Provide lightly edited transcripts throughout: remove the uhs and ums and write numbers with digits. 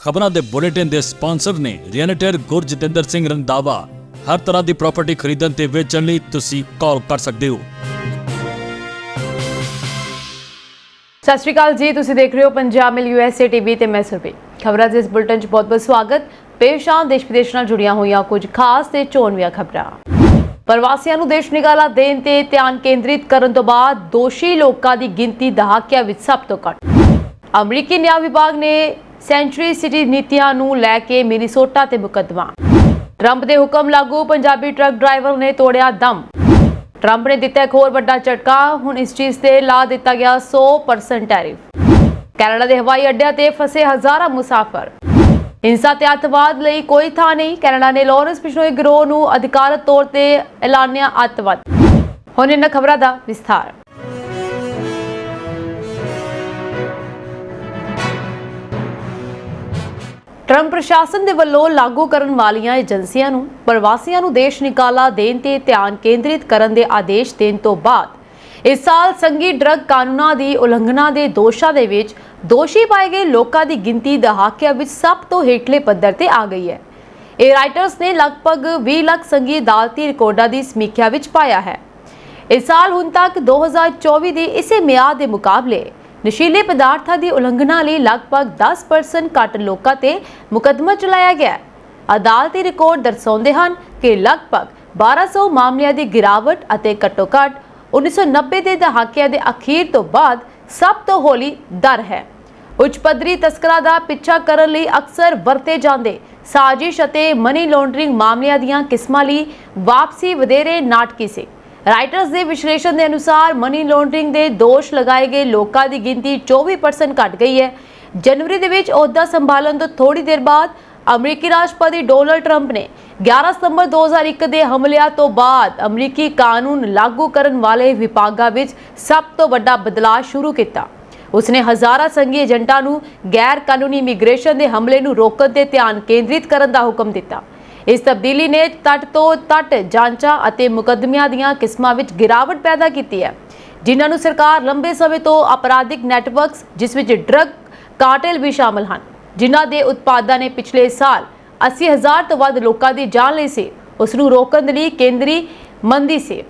ਖਬਰਾਂ ਦੇ ਬੁਲੇਟਿਨ ਦੇ ਸਪਾਂਸਰ ਨੇ ਰੀਅਲਟਰ ਗੁਰਜਤਿੰਦਰ ਸਿੰਘ ਰੰਧਾਵਾ। ਹਰ ਤਰ੍ਹਾਂ ਦੀ ਪ੍ਰਾਪਰਟੀ ਖਰੀਦਣ ਤੇ ਵੇਚਣ ਲਈ ਤੁਸੀਂ ਕਾਲ ਕਰ ਸਕਦੇ ਹੋ। ਸਤਿ ਸ਼੍ਰੀ ਅਕਾਲ ਜੀ, ਤੁਸੀਂ ਦੇਖ ਰਹੇ ਹੋ ਪੰਜਾਬ ਮਿਲ USA TV ਤੇ ਮੈਂ ਸੁਰਭੀ। ਖਬਰਾਂ ਦੇ ਇਸ ਬੁਲੇਟਿਨ 'ਚ ਬਹੁਤ-ਬਹੁਤ ਸਵਾਗਤ। ਪੇਸ਼ ਆ ਦੇਸ਼ ਵਿਦੇਸ਼ ਨਾਲ ਜੁੜੀਆਂ ਹੋਈਆਂ ਕੁਝ ਖਾਸ ਤੇ ਚੋਣਵੀਆਂ ਖਬਰਾਂ। ਪ੍ਰਵਾਸੀਆਂ ਨੂੰ ਦੇਸ਼ ਨਿਕਾਲਾ ਦੇਣ ਤੇ ਧਿਆਨ ਕੇਂਦਰਿਤ ਕਰਨ ਤੋਂ ਬਾਅਦ ਦੋਸ਼ੀ ਲੋਕਾਂ ਦੀ ਗਿਣਤੀ ਦਹਾਕਿਆਂ ਵਿੱਚ ਸਭ ਤੋਂ ਘੱਟ। ਅਮਰੀਕੀ ਨਿਆਂ ਵਿਭਾਗ ਨੇ ਸੈਂਚੁਰੀ ਸਿਟੀ ਨੀਤੀਆਂ ਨੂੰ ਲੈ ਕੇ ਮਿਨੀਸੋਟਾ ਤੇ ਮੁਕੱਦਮਾ। ਟਰੰਪ ਦੇ ਹੁਕਮ ਲਾਗੂ, ਪੰਜਾਬੀ ਟਰੱਕ ਡਰਾਈਵਰ ਨੇ ਤੋੜਿਆ ਦਮ। ਟਰੰਪ ਨੇ ਦਿੱਤਾ ਇੱਕ ਹੋਰ ਵੱਡਾ ਝਟਕਾ, ਹੁਣ ਇਸ ਚੀਜ਼ ਤੇ ਲਾ ਦਿੱਤਾ ਗਿਆ 100% ਟੈਰਿਫ। ਕੈਨੇਡਾ ਦੇ ਹਵਾਈ ਅੱਡਿਆਂ ਤੇ ਫਸੇ ਹਜ਼ਾਰਾਂ ਮੁਸਾਫਰ। ਹਿੰਸਾ ਤੇ ਅੱਤਵਾਦ ਲਈ ਕੋਈ ਥਾਂ ਨਹੀਂ, ਕੈਨੇਡਾ ਨੇ ਲਾਰੈਂਸ ਬਿਸ਼ਨੋਈ ਗਿਰੋਹ ਨੂੰ ਅਧਿਕਾਰਤ ਤੌਰ ਤੇ ਐਲਾਨਿਆ ਅੱਤਵਾਦ। ਹੁਣ ਇਹਨਾਂ ਖਬਰਾਂ ਦਾ ਵਿਸਥਾਰ। ਟਰੰਪ ਪ੍ਰਸ਼ਾਸਨ ਦੇ ਵੱਲੋਂ ਲਾਗੂ ਕਰਨ ਵਾਲੀਆਂ ਏਜੰਸੀਆਂ ਨੂੰ ਪ੍ਰਵਾਸੀਆਂ ਨੂੰ ਦੇਸ਼ ਨਿਕਾਲਾ ਦੇਣ ਤੇ ਧਿਆਨ ਕੇਂਦਰਿਤ ਕਰਨ ਦੇ ਆਦੇਸ਼ ਦੇਣ ਤੋਂ ਬਾਅਦ ਇਸ ਸਾਲ ਸੰਘੀ ਡਰੱਗ ਕਾਨੂੰਨਾਂ ਦੀ ਉਲੰਘਣਾ ਦੇ ਦੋਸ਼ਾਂ ਦੇ ਵਿੱਚ ਦੋਸ਼ੀ ਪਾਏ ਗਏ ਲੋਕਾਂ ਦੀ ਗਿਣਤੀ ਦਹਾਕਿਆਂ ਵਿੱਚ ਸਭ ਤੋਂ ਹੇਠਲੇ ਪੱਧਰ ਤੇ ਆ ਗਈ ਹੈ। ਇਹ ਰਾਈਟਰਸ ਨੇ ਲਗਭਗ 20 ਲੱਖ ਸੰਘੀ ਅਦਾਲਤੀ ਰਿਕਾਰਡਾਂ ਦੀ ਸਮੀਖਿਆ ਵਿੱਚ ਪਾਇਆ ਹੈ। ਇਸ ਸਾਲ ਹੁਣ ਤੱਕ 2024 ਦੀ ਇਸੇ ਮਿਆਦ ਦੇ ਮੁਕਾਬਲੇ ਨਸ਼ੀਲੇ ਪਦਾਰਥਾਂ ਦੀ ਉਲੰਘਣਾ ਲਈ ਲਗਭਗ 10% ਘੱਟ ਲੋਕਾਂ ਤੇ ਮੁਕੱਦਮਾ ਚਲਾਇਆ ਗਿਆ। ਅਦਾਲਤੀ ਰਿਕਾਰਡ ਦਰਸਾਉਂਦੇ ਹਨ ਕਿ ਲਗਭਗ 1200 ਮਾਮਲਿਆਂ ਦੀ ਗਿਰਾਵਟ ਅਤੇ ਘੱਟੋ-ਘੱਟ 1990 ਦੇ ਦਹਾਕਿਆਂ ਦੇ ਅਖੀਰ ਤੋਂ ਬਾਅਦ ਸਭ ਤੋਂ ਹੌਲੀ ਦਰ ਹੈ। ਉੱਚ ਪੱਧਰੀ ਤਸਕਰਾਂ ਦਾ ਪਿੱਛਾ ਕਰਨ ਲਈ ਅਕਸਰ ਵਰਤੇ ਜਾਂਦੇ ਸਾਜ਼ਿਸ਼ ਅਤੇ ਮਨੀ ਲਾਂਡਰਿੰਗ ਮਾਮਲਿਆਂ ਦੀਆਂ ਕਿਸਮਾਂ ਲਈ ਵਾਪਸੀ ਵਧੇਰੇ ਨਾਟਕੀ ਸੀ। ਰਾਈਟਰਸ ਦੇ ਵਿਸ਼ਲੇਸ਼ਣ ਦੇ ਅਨੁਸਾਰ ਮਨੀ ਲਾਂਡਰਿੰਗ ਦੇ ਦੋਸ਼ ਲਗਾਏ ਗਏ ਲੋਕਾਂ ਦੀ ਗਿਣਤੀ 24% ਘਟ ਗਈ ਹੈ। ਜਨਵਰੀ ਦੇ ਵਿੱਚ ਅਹੁਦਾ ਸੰਭਾਲਣ ਤੋਂ ਥੋੜੀ ਦੇਰ ਬਾਅਦ ਅਮਰੀਕੀ ਰਾਸ਼ਟਰਪਤੀ ਡੋਨਾਲਡ ਟਰੰਪ ਨੇ 11 ਸਤੰਬਰ 2001 ਦੇ ਹਮਲਿਆਂ ਤੋਂ ਬਾਅਦ ਅਮਰੀਕੀ ਕਾਨੂੰਨ ਲਾਗੂ ਕਰਨ ਵਾਲੇ ਵਿਭਾਗਾਂ ਵਿੱਚ ਸਭ ਤੋਂ ਵੱਡਾ ਬਦਲਾਅ ਸ਼ੁਰੂ ਕੀਤਾ। ਉਸਨੇ ਹਜ਼ਾਰਾਂ ਸੰਘੀ ਏਜੰਟਾਂ ਨੂੰ ਗੈਰ ਕਾਨੂੰਨੀ ਇਮੀਗ੍ਰੇਸ਼ਨ ਦੇ ਹਮਲੇ ਨੂੰ ਰੋਕਣ ਤੇ ਧਿਆਨ ਕੇਂਦਰਿਤ ਕਰਨ ਦਾ ਹੁਕਮ ਦਿੱਤਾ। ਇਸ ਤਬਦੀਲੀ ਨੇ ਤੱਟ ਤੋਂ ਤੱਟ ਜਾਂਚਾਂ ਅਤੇ ਮੁਕੱਦਮਿਆਂ ਦੀਆਂ ਕਿਸਮਾਂ ਵਿੱਚ ਗਿਰਾਵਟ ਪੈਦਾ ਕੀਤੀ ਹੈ, ਜਿਨ੍ਹਾਂ ਨੂੰ ਸਰਕਾਰ ਲੰਬੇ ਸਮੇਂ ਤੋਂ ਅਪਰਾਧਿਕ ਨੈਟਵਰਕਸ, ਜਿਸ ਵਿੱਚ ਡਰੱਗ ਕਾਰਟਲ ਵੀ ਸ਼ਾਮਲ ਹਨ, ਜਿਨ੍ਹਾਂ ਦੇ ਉਤਪਾਦਾਂ ਨੇ ਪਿਛਲੇ ਸਾਲ 80,000 ਤੋਂ ਵੱਧ ਲੋਕਾਂ ਦੀ ਜਾਨ ਲਈ ਸੀ, ਉਸ ਨੂੰ ਰੋਕਣ ਦੇ ਲਈ ਕੇਂਦਰੀ ਮੰਦੀ ਸੀ,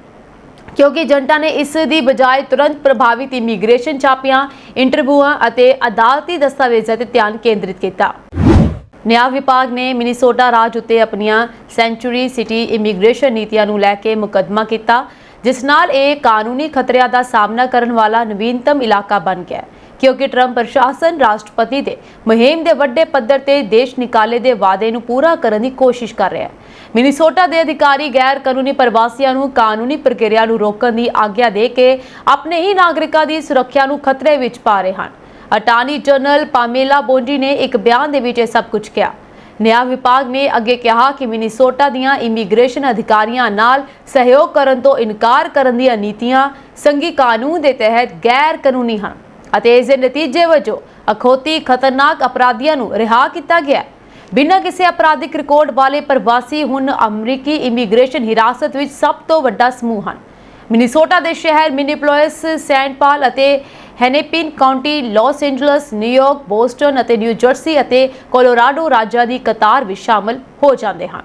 ਕਿਉਂਕਿ ਏਜੰਟਾਂ ਨੇ ਇਸ ਦੀ ਬਜਾਏ ਤੁਰੰਤ ਪ੍ਰਭਾਵਿਤ ਇਮੀਗ੍ਰੇਸ਼ਨ ਛਾਪਿਆਂ, ਇੰਟਰਵਿਊਆਂ ਅਤੇ ਅਦਾਲਤੀ ਦਸਤਾਵੇਜ਼ਾਂ ਤੇ ਧਿਆਨ ਕੇਂਦਰਿਤ ਕੀਤਾ। ਨਿਆਂ ਵਿਭਾਗ ਨੇ ਮਿਨੀਸੋਟਾ ਰਾਜ ਉੱਤੇ ਆਪਣੀਆਂ ਸੈਂਚੁਰੀ ਸਿਟੀ ਇਮੀਗ੍ਰੇਸ਼ਨ ਨੀਤੀਆਂ ਨੂੰ ਲੈ ਕੇ ਮੁਕੱਦਮਾ ਕੀਤਾ, ਜਿਸ ਨਾਲ ਇਹ ਕਾਨੂੰਨੀ ਖਤਰਿਆਂ ਦਾ ਸਾਹਮਣਾ ਕਰਨ ਵਾਲਾ ਨਵੀਨਤਮ ਇਲਾਕਾ ਬਣ ਗਿਆ, ਕਿਉਂਕਿ ਟਰੰਪ ਪ੍ਰਸ਼ਾਸਨ ਰਾਸ਼ਟਰਪਤੀ ਦੇ ਮੁਹਿੰਮ ਦੇ ਵੱਡੇ ਪੱਧਰ ਤੇ ਦੇਸ਼ ਨਿਕਾਲੇ ਦੇ ਵਾਅਦੇ ਨੂੰ ਪੂਰਾ ਕਰਨ ਦੀ ਕੋਸ਼ਿਸ਼ ਕਰ ਰਿਹਾ ਹੈ। ਮਿਨੀਸੋਟਾ ਦੇ ਅਧਿਕਾਰੀ ਗੈਰ ਕਾਨੂੰਨੀ ਪ੍ਰਵਾਸੀਆਂ ਨੂੰ ਕਾਨੂੰਨੀ ਪ੍ਰਕਿਰਿਆ ਨੂੰ ਰੋਕਣ ਦੀ ਆਗਿਆ ਦੇ ਕੇ ਆਪਣੇ ਹੀ ਨਾਗਰਿਕਾਂ ਦੀ ਸੁਰੱਖਿਆ ਨੂੰ ਖਤਰੇ ਵਿੱਚ ਪਾ ਰਹੇ ਹਨ। ਅਟਾਰਨੀ ਜਨਰਲ ਪਾਮੇਲਾ ਬੋਂਡੀ ਨੇ ਇੱਕ ਬਿਆਨ ਦੇ ਵਿੱਚ ਇਹ ਸਭ ਕੁਝ ਕਿਹਾ। ਨਿਆਂ ਵਿਭਾਗ ਨੇ ਅੱਗੇ ਕਿਹਾ ਕਿ ਮਿਨੀਸੋਟਾ ਦੀਆਂ ਇਮੀਗ੍ਰੇਸ਼ਨ ਅਧਿਕਾਰੀਆਂ ਨਾਲ ਸਹਿਯੋਗ ਕਰਨ ਤੋਂ ਇਨਕਾਰ ਕਰਨ ਦੀਆਂ ਨੀਤੀਆਂ ਸੰਘੀ ਕਾਨੂੰਨ ਦੇ ਤਹਿਤ ਗੈਰ ਕਾਨੂੰਨੀ ਹਨ ਅਤੇ ਇਸ ਦੇ ਨਤੀਜੇ ਵਜੋਂ ਅਖੌਤੀ ਖਤਰਨਾਕ ਅਪਰਾਧੀਆਂ ਨੂੰ ਰਿਹਾ ਕੀਤਾ ਗਿਆ। ਬਿਨਾਂ ਕਿਸੇ ਅਪਰਾਧਿਕ ਰਿਕਾਰਡ ਵਾਲੇ ਪ੍ਰਵਾਸੀ ਹੁਣ ਅਮਰੀਕੀ ਇਮੀਗ੍ਰੇਸ਼ਨ ਹਿਰਾਸਤ ਵਿੱਚ ਸਭ ਤੋਂ ਵੱਡਾ ਸਮੂਹ ਹਨ। ਮਿਨੀਸੋਟਾ ਦੇ ਸ਼ਹਿਰ ਮਿਨੀਪੋਲਿਸ, ਸੈਂਟ ਪਾਲ ਅਤੇ Hennepin County, Los Angeles, New York, Boston ਅਤੇ ਨਿਊ ਜਰਸੀ ਅਤੇ ਕੋਲੋਰਾਡੋ ਰਾਜਾਂ ਦੀ ਕਤਾਰ ਵਿੱਚ ਸ਼ਾਮਲ ਹੋ ਜਾਂਦੇ ਹਨ।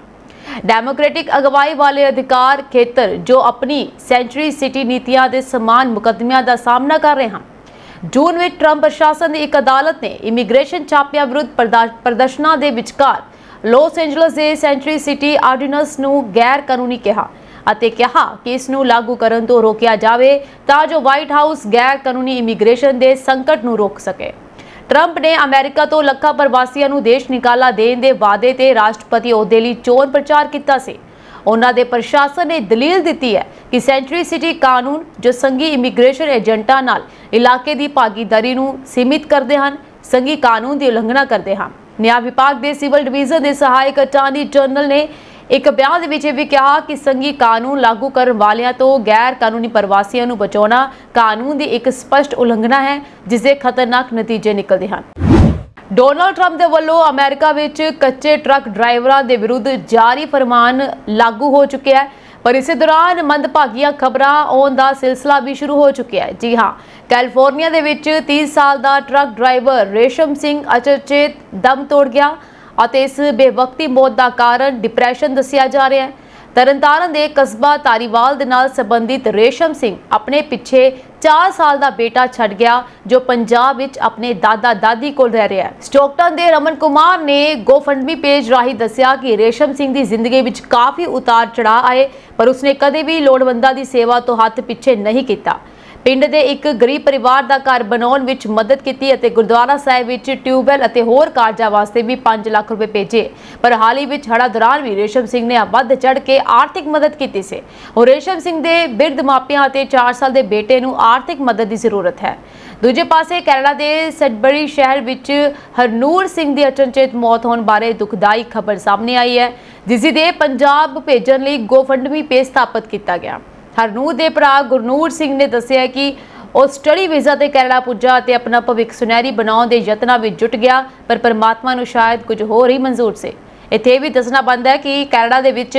ਡੈਮੋਕ੍ਰੈਟਿਕ ਅਗਵਾਈ ਵਾਲੇ ਅਧਿਕਾਰ ਖੇਤਰ ਜੋ ਆਪਣੀ ਸੈਂਚੁਰੀ ਸਿਟੀ ਨੀਤੀਆਂ ਦੇ ਸਮਾਨ ਮੁਕੱਦਮਿਆਂ ਦਾ ਸਾਹਮਣਾ ਕਰ ਰਹੇ ਹਨ। ਜੂਨ ਵਿੱਚ ਟਰੰਪ ਪ੍ਰਸ਼ਾਸਨ ਦੀ ਇੱਕ ਅਦਾਲਤ ਨੇ ਇਮੀਗ੍ਰੇਸ਼ਨ ਛਾਪਿਆਂ ਵਿਰੁੱਧ ਪ੍ਰਦਰਸ਼ਨਾਂ ਦੇ ਵਿਚਕਾਰ ਲਾਸ ਐਂਜਲਸ ਦੇ ਸੈਂਚੁਰੀ ਸਿਟੀ ਆਰਡੀਨੈਂਸ ਨੂੰ ਗੈਰ ਕਾਨੂੰਨੀ ਕਿਹਾ ਅਤੇ ਕਿਹਾ ਕਿ ਇਸ ਨੂੰ ਲਾਗੂ ਕਰਨ ਤੋਂ ਰੋਕਿਆ ਜਾਵੇ ਤਾਂ ਜੋ ਵਾਈਟ ਹਾਊਸ ਗੈਰ ਕਾਨੂੰਨੀ ਇਮੀਗ੍ਰੇਸ਼ਨ ਦੇ ਸੰਕਟ ਨੂੰ ਰੋਕ ਸਕੇ। ਟਰੰਪ ਨੇ ਅਮਰੀਕਾ ਤੋਂ ਲੱਖਾਂ ਪ੍ਰਵਾਸੀਆਂ ਨੂੰ ਦੇਸ਼ ਨਿਕਾਲਾ ਦੇਣ ਦੇ ਵਾਅਦੇ ਤੇ ਰਾਸ਼ਟਰਪਤੀ ਅਹੁਦੇ ਲਈ ਚੋਣ ਪ੍ਰਚਾਰ ਕੀਤਾ ਸੀ। ਉਹਨਾਂ ਦੇ ਪ੍ਰਸ਼ਾਸਨ ਨੇ ਦਲੀਲ ਦਿੱਤੀ ਹੈ ਕਿ ਸੈਂਚੁਰੀ ਸਿਟੀ ਕਾਨੂੰਨ ਜੋ ਸੰਘੀ ਇਮੀਗ੍ਰੇਸ਼ਨ ਏਜੰਟਾਂ ਨਾਲ ਇਲਾਕੇ ਦੀ ਭਾਗੀਦਾਰੀ ਨੂੰ ਸੀਮਿਤ ਕਰਦੇ ਹਨ, ਸੰਘੀ ਕਾਨੂੰਨ ਦੀ ਉਲੰਘਣਾ ਕਰਦੇ ਹਨ। ਨਿਆਂ ਵਿਭਾਗ ਦੇ ਸਿਵਲ ਡਿਵੀਜ਼ਨ ਦੇ ਸਹਾਇਕ ਅਟਾਰਨੀ ਜਨਰਲ ਨੇ ਇੱਕ ਬਿਆਨ ਦੇ ਵਿੱਚ ਇਹ ਵੀ ਕਿਹਾ ਕਿ ਸੰਘੀ ਕਾਨੂੰਨ ਲਾਗੂ ਕਰਨ ਵਾਲਿਆਂ ਤੋਂ ਗੈਰ ਕਾਨੂੰਨੀ ਪ੍ਰਵਾਸੀਆਂ ਨੂੰ ਬਚਾਉਣਾ ਕਾਨੂੰਨ ਦੀ ਇੱਕ ਸਪਸ਼ਟ ਉਲੰਘਣਾ ਹੈ, ਜਿਸ ਦੇ ਖਤਰਨਾਕ ਨਤੀਜੇ ਨਿਕਲਦੇ ਹਨ। ਡੋਨਾਲਡ ਟਰੰਪ ਦੇ ਵੱਲੋਂ ਅਮਰੀਕਾ ਵਿੱਚ ਕੱਚੇ ਟਰੱਕ ਡਰਾਈਵਰਾਂ ਦੇ ਵਿਰੁੱਧ ਜਾਰੀ ਫਰਮਾਨ ਲਾਗੂ ਹੋ ਚੁੱਕਿਆ ਹੈ, ਪਰ ਇਸੇ ਦੌਰਾਨ ਮੰਦਭਾਗੀਆਂ ਖਬਰਾਂ ਆਉਣ ਦਾ ਸਿਲਸਿਲਾ ਵੀ ਸ਼ੁਰੂ ਹੋ ਚੁੱਕਿਆ ਹੈ। ਜੀ ਹਾਂ, ਕੈਲੀਫੋਰਨੀਆ ਦੇ ਵਿੱਚ 30 ਸਾਲ ਦਾ ਟਰੱਕ ਡਰਾਈਵਰ ਰੇਸ਼ਮ ਸਿੰਘ ਅਚਰਚੇਤ ਦਮ ਤੋੜ ਗਿਆ ਅਤੇ ਇਸ ਬੇਵਕਤੀ ਮੌਤ ਦਾ ਕਾਰਨ ਡਿਪਰੈਸ਼ਨ ਦੱਸਿਆ ਜਾ ਰਿਹਾ ਹੈ। ਤਰਨਤਾਰਨ ਦੇ ਕਸਬਾ ਧਾਰੀਵਾਲ ਦੇ ਨਾਲ ਸੰਬੰਧਿਤ ਰੇਸ਼ਮ ਸਿੰਘ ਆਪਣੇ ਪਿੱਛੇ 4 ਸਾਲ ਦਾ ਬੇਟਾ ਛੱਡ ਗਿਆ ਜੋ ਪੰਜਾਬ ਵਿੱਚ ਆਪਣੇ ਦਾਦਾ ਦਾਦੀ ਕੋਲ ਰਹਿ ਰਿਹਾ ਹੈ। ਸਟੋਕਟਨ ਦੇ ਰਮਨ ਕੁਮਾਰ ਨੇ ਗੋਫੰਡਮੀ ਪੇਜ ਰਾਹੀਂ ਦੱਸਿਆ ਕਿ ਰੇਸ਼ਮ ਸਿੰਘ ਦੀ ਜ਼ਿੰਦਗੀ ਵਿੱਚ ਕਾਫੀ ਉਤਾਰ ਚੜ੍ਹਾਅ ਆਏ ਪਰ ਉਸਨੇ ਕਦੇ ਵੀ ਲੋੜਵੰਦਾਂ ਦੀ ਸੇਵਾ ਤੋਂ ਹੱਥ ਪਿੱਛੇ ਨਹੀਂ ਕੀਤਾ। ਪਿੰਡ ਦੇ ਇੱਕ ਗਰੀਬ ਪਰਿਵਾਰ ਦਾ ਘਰ ਬਣਾਉਣ ਵਿੱਚ ਮਦਦ ਕੀਤੀ ਅਤੇ ਗੁਰਦੁਆਰਾ ਸਾਹਿਬ ਵਿੱਚ ਟਿਊਬਵੈਲ ਅਤੇ ਹੋਰ ਕਾਰਜਾਂ ਵਾਸਤੇ ਵੀ 5 ਲੱਖ ਰੁਪਏ ਭੇਜੇ। ਪਰ ਹਾਲ ਹੀ ਵਿੱਚ ਹੜ੍ਹਾਂ ਦੌਰਾਨ ਵੀ ਰੇਸ਼ਮ ਸਿੰਘ ਨੇ ਵੱਧ ਚੜ੍ਹ ਕੇ ਆਰਥਿਕ ਮਦਦ ਕੀਤੀ ਸੀ। ਹੁਣ ਰੇਸ਼ਮ ਸਿੰਘ ਦੇ ਬਿਰਧ ਮਾਪਿਆਂ ਅਤੇ 4 ਸਾਲ ਦੇ ਬੇਟੇ ਨੂੰ ਆਰਥਿਕ ਮਦਦ ਦੀ ਜ਼ਰੂਰਤ ਹੈ। ਦੂਜੇ ਪਾਸੇ ਕੈਨੇਡਾ ਦੇ ਸਡਬਰੀ ਸ਼ਹਿਰ ਵਿੱਚ ਹਰਨੂਰ ਸਿੰਘ ਦੀ ਅਚਨਚੇਤ ਮੌਤ ਹੋਣ ਬਾਰੇ ਦੁਖਦਾਈ ਖਬਰ ਸਾਹਮਣੇ ਆਈ ਹੈ, ਜਿਸ ਦੇ ਪੰਜਾਬ ਭੇਜਣ ਲਈ ਗੋਫੰਡਮੀ ਪੇਜ ਸਥਾਪਿਤ ਕੀਤਾ ਗਿਆ। ਹਰਨੂਰ ਦੇ ਭਰਾ ਗੁਰਨੂਰ ਸਿੰਘ ਨੇ ਦੱਸਿਆ ਕਿ ਉਹ ਸਟੱਡੀ ਵੀਜ਼ਾ ਤੇ ਕੈਨੇਡਾ ਪੁੱਜਾ ਅਤੇ ਆਪਣਾ ਭਵਿੱਖ ਸੁਨਹਿਰੀ ਬਣਾਉਣ ਦੇ ਯਤਨਾਂ ਵਿੱਚ ਜੁਟ ਗਿਆ ਪਰ ਪਰਮਾਤਮਾ ਨੂੰ ਸ਼ਾਇਦ ਕੁਝ ਹੋਰ ਹੀ ਮਨਜ਼ੂਰ ਸੀ। ਇੱਥੇ ਵੀ ਦੱਸਣਾ ਬਣਦਾ ਹੈ ਕਿ ਕੈਨੇਡਾ ਦੇ ਵਿੱਚ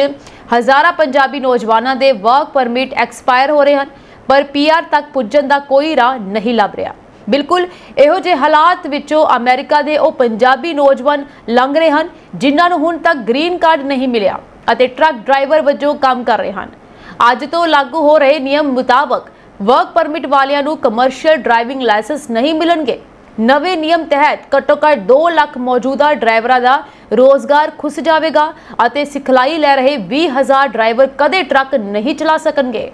ਹਜ਼ਾਰਾਂ ਪੰਜਾਬੀ ਨੌਜਵਾਨਾਂ ਦੇ ਵਰਕ ਪਰਮਿਟ ਐਕਸਪਾਇਰ ਹੋ ਰਹੇ ਹਨ ਪਰ ਪੀਆਰ ਤੱਕ ਪੁੱਜਣ ਦਾ ਕੋਈ ਰਾਹ ਨਹੀਂ ਲੱਭ ਰਿਹਾ। ਬਿਲਕੁਲ ਇਹੋ ਜਿਹੇ ਹਾਲਾਤ ਵਿੱਚੋਂ ਅਮਰੀਕਾ ਦੇ ਉਹ ਪੰਜਾਬੀ ਨੌਜਵਾਨ ਲੰਘ ਰਹੇ ਹਨ ਜਿਨ੍ਹਾਂ ਨੂੰ ਹੁਣ ਤੱਕ ਗ੍ਰੀਨ ਕਾਰਡ ਨਹੀਂ ਮਿਲਿਆ ਅਤੇ ਟਰੱਕ ਡਰਾਈਵਰ ਵਜੋਂ ਕੰਮ ਕਰ ਰਹੇ ਹਨ। ਅੱਜ ਤੋਂ ਲਾਗੂ ਹੋ ਰਹੇ ਨਿਯਮ ਮੁਤਾਬਕ ਵਰਕ ਪਰਮਿਟ ਵਾਲਿਆਂ ਨੂੰ ਕਮਰਸ਼ੀਅਲ ਡਰਾਈਵਿੰਗ ਲਾਇਸੈਂਸ ਨਹੀਂ ਮਿਲਣਗੇ। ਨਵੇਂ ਨਿਯਮ ਤਹਿਤ ਘੱਟੋ-ਘੱਟ 2 ਲੱਖ ਮੌਜੂਦਾ ਡਰਾਈਵਰਾਂ ਦਾ ਰੋਜ਼ਗਾਰ ਖੁੱਸ ਜਾਵੇਗਾ ਅਤੇ ਸਿਖਲਾਈ ਲੈ ਰਹੇ 20,000 ਡਰਾਈਵਰ ਕਦੇ ਟਰੱਕ ਨਹੀਂ ਚਲਾ ਸਕਣਗੇ।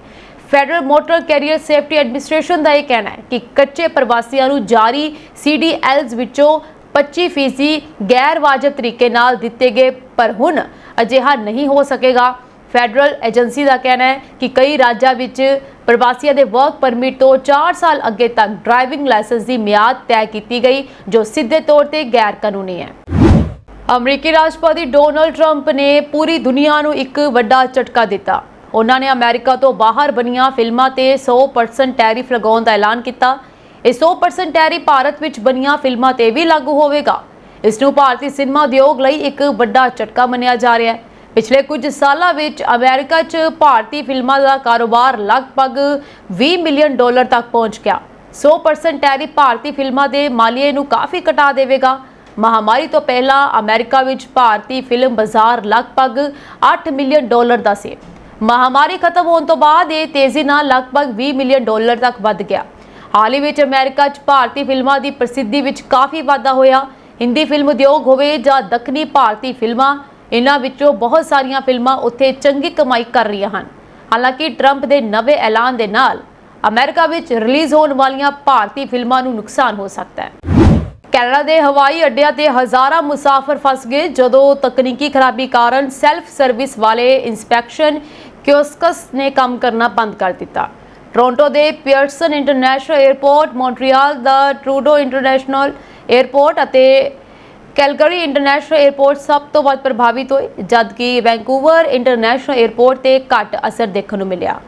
Federal Motor Carrier Safety Administration ਦਾ ਇਹ ਕਹਿਣਾ ਹੈ ਕਿ ਕੱਚੇ ਪ੍ਰਵਾਸੀਆਂ ਨੂੰ ਜਾਰੀ CDLs ਵਿੱਚੋਂ 25% ਗੈਰ ਵਾਜਬ ਤਰੀਕੇ ਨਾਲ ਦਿੱਤੇ ਗਏ ਪਰ ਹੁਣ ਅਜਿਹਾ ਨਹੀਂ ਹੋ ਸਕੇਗਾ। ਫੈਡਰਲ ਏਜੰਸੀ ਦਾ ਕਹਿਣਾ ਹੈ ਕਿ ਕਈ ਰਾਜਾਂ ਵਿੱਚ ਪ੍ਰਵਾਸੀਆਂ ਦੇ ਵਰਕ ਪਰਮਿਟ ਤੋਂ 4 ਸਾਲ ਅੱਗੇ ਤੱਕ ਡਰਾਈਵਿੰਗ ਲਾਇਸੈਂਸ ਦੀ ਮਿਆਦ ਤੈਅ ਕੀਤੀ ਗਈ ਜੋ ਸਿੱਧੇ ਤੌਰ ਤੇ ਗੈਰ ਕਾਨੂੰਨੀ ਹੈ। ਅਮਰੀਕੀ ਰਾਸ਼ਟਰਪਤੀ ਡੋਨਾਲਡ ਟਰੰਪ ਨੇ ਪੂਰੀ ਦੁਨੀਆ ਨੂੰ ਇੱਕ ਵੱਡਾ ਝਟਕਾ ਦਿੱਤਾ। ਉਹਨਾਂ ਨੇ ਅਮਰੀਕਾ ਤੋਂ ਬਾਹਰ ਬਣੀਆਂ ਫਿਲਮਾਂ ਤੇ 100% ਟੈਰਿਫ ਲਗਾਉਣ ਦਾ ਐਲਾਨ ਕੀਤਾ। ਇਹ 100% ਟੈਰਿਫ ਭਾਰਤ ਵਿੱਚ ਬਣੀਆਂ ਫਿਲਮਾਂ ਤੇ ਵੀ ਲਾਗੂ ਹੋਵੇਗਾ। ਇਸ ਨੂੰ ਭਾਰਤੀ ਸਿਨੇਮਾ ਉਦਯੋਗ ਲਈ ਇੱਕ ਵੱਡਾ ਝਟਕਾ ਮੰਨਿਆ ਜਾ ਰਿਹਾ ਹੈ। ਪਿਛਲੇ ਕੁਝ ਸਾਲਾਂ ਵਿੱਚ ਅਮਰੀਕਾ 'ਚ ਭਾਰਤੀ ਫਿਲਮਾਂ ਦਾ ਕਾਰੋਬਾਰ ਲਗਭਗ $20 ਮਿਲੀਅਨ ਤੱਕ ਪਹੁੰਚ ਗਿਆ। 100% ਟੈਰਿਫ ਭਾਰਤੀ ਫਿਲਮਾਂ ਦੇ ਮਾਲੀਏ ਨੂੰ ਕਾਫੀ ਘਟਾ ਦੇਵੇਗਾ। ਮਹਾਮਾਰੀ ਤੋਂ ਪਹਿਲਾਂ ਅਮਰੀਕਾ ਵਿੱਚ ਭਾਰਤੀ ਫਿਲਮ ਬਾਜ਼ਾਰ ਲਗਭਗ $8 ਮਿਲੀਅਨ ਦਾ ਸੀ। ਮਹਾਮਾਰੀ ਖਤਮ ਹੋਣ ਤੋਂ ਬਾਅਦ ਇਹ ਤੇਜ਼ੀ ਨਾਲ ਲਗਭਗ $20 ਮਿਲੀਅਨ ਤੱਕ ਵੱਧ ਗਿਆ। ਹਾਲ ਹੀ ਵਿੱਚ ਅਮਰੀਕਾ 'ਚ ਭਾਰਤੀ ਫਿਲਮਾਂ ਦੀ ਪ੍ਰਸਿੱਧੀ ਵਿੱਚ ਕਾਫੀ ਵਾਧਾ ਹੋਇਆ। ਹਿੰਦੀ ਫਿਲਮ ਉਦਯੋਗ ਹੋਵੇ ਜਾਂ ਦੱਖਣੀ ਭਾਰਤੀ ਫਿਲਮਾਂ, ਇਹਨਾਂ ਵਿੱਚੋਂ ਬਹੁਤ ਸਾਰੀਆਂ ਫਿਲਮਾਂ ਉੱਥੇ ਚੰਗੀ ਕਮਾਈ ਕਰ ਰਹੀਆਂ ਹਨ। ਹਾਲਾਂਕਿ ਟਰੰਪ ਦੇ ਨਵੇਂ ਐਲਾਨ ਦੇ ਨਾਲ ਅਮਰੀਕਾ ਵਿੱਚ ਰਿਲੀਜ਼ ਹੋਣ ਵਾਲੀਆਂ ਭਾਰਤੀ ਫਿਲਮਾਂ ਨੂੰ ਨੁਕਸਾਨ ਹੋ ਸਕਦਾ ਹੈ। ਕੈਨੇਡਾ ਦੇ ਹਵਾਈ ਅੱਡਿਆਂ ਤੇ ਹਜ਼ਾਰਾਂ ਮੁਸਾਫਰ ਫਸ ਗਏ ਜਦੋਂ ਤਕਨੀਕੀ ਖਰਾਬੀ ਕਾਰਨ ਸੈਲਫ ਸਰਵਿਸ ਵਾਲੇ ਇਨਸਪੈਕਸ਼ਨ ਕਿਓਸਕਸ ਨੇ ਕੰਮ ਕਰਨਾ ਬੰਦ ਕਰ ਦਿੱਤਾ। ਟੋਰਾਂਟੋ ਦੇ ਪੀਅਰਸਨ ਇੰਟਰਨੈਸ਼ਨਲ 에ਅਰਪੋਰਟ, ਮੌਂਟਰੀਅਲ ਦਾ ਟਰੂਡੋ ਇੰਟਰਨੈਸ਼ਨਲ 에ਅਰਪੋਰਟ ਅਤੇ ਕੈਲਗਰੀ ਇੰਟਰਨੈਸ਼ਨਲ 에ਅਰਪੋਰਟ ਸਭ ਤੋਂ ਵੱਧ ਪ੍ਰਭਾਵਿਤ ਹੋਏ ਜਦਕਿ ਵੈਂਕੂਵਰ ਇੰਟਰਨੈਸ਼ਨਲ 에ਅਰਪੋਰਟ ਤੇ ਘੱਟ ਅਸਰ ਦੇਖਣ ਨੂੰ ਮਿਲਿਆ।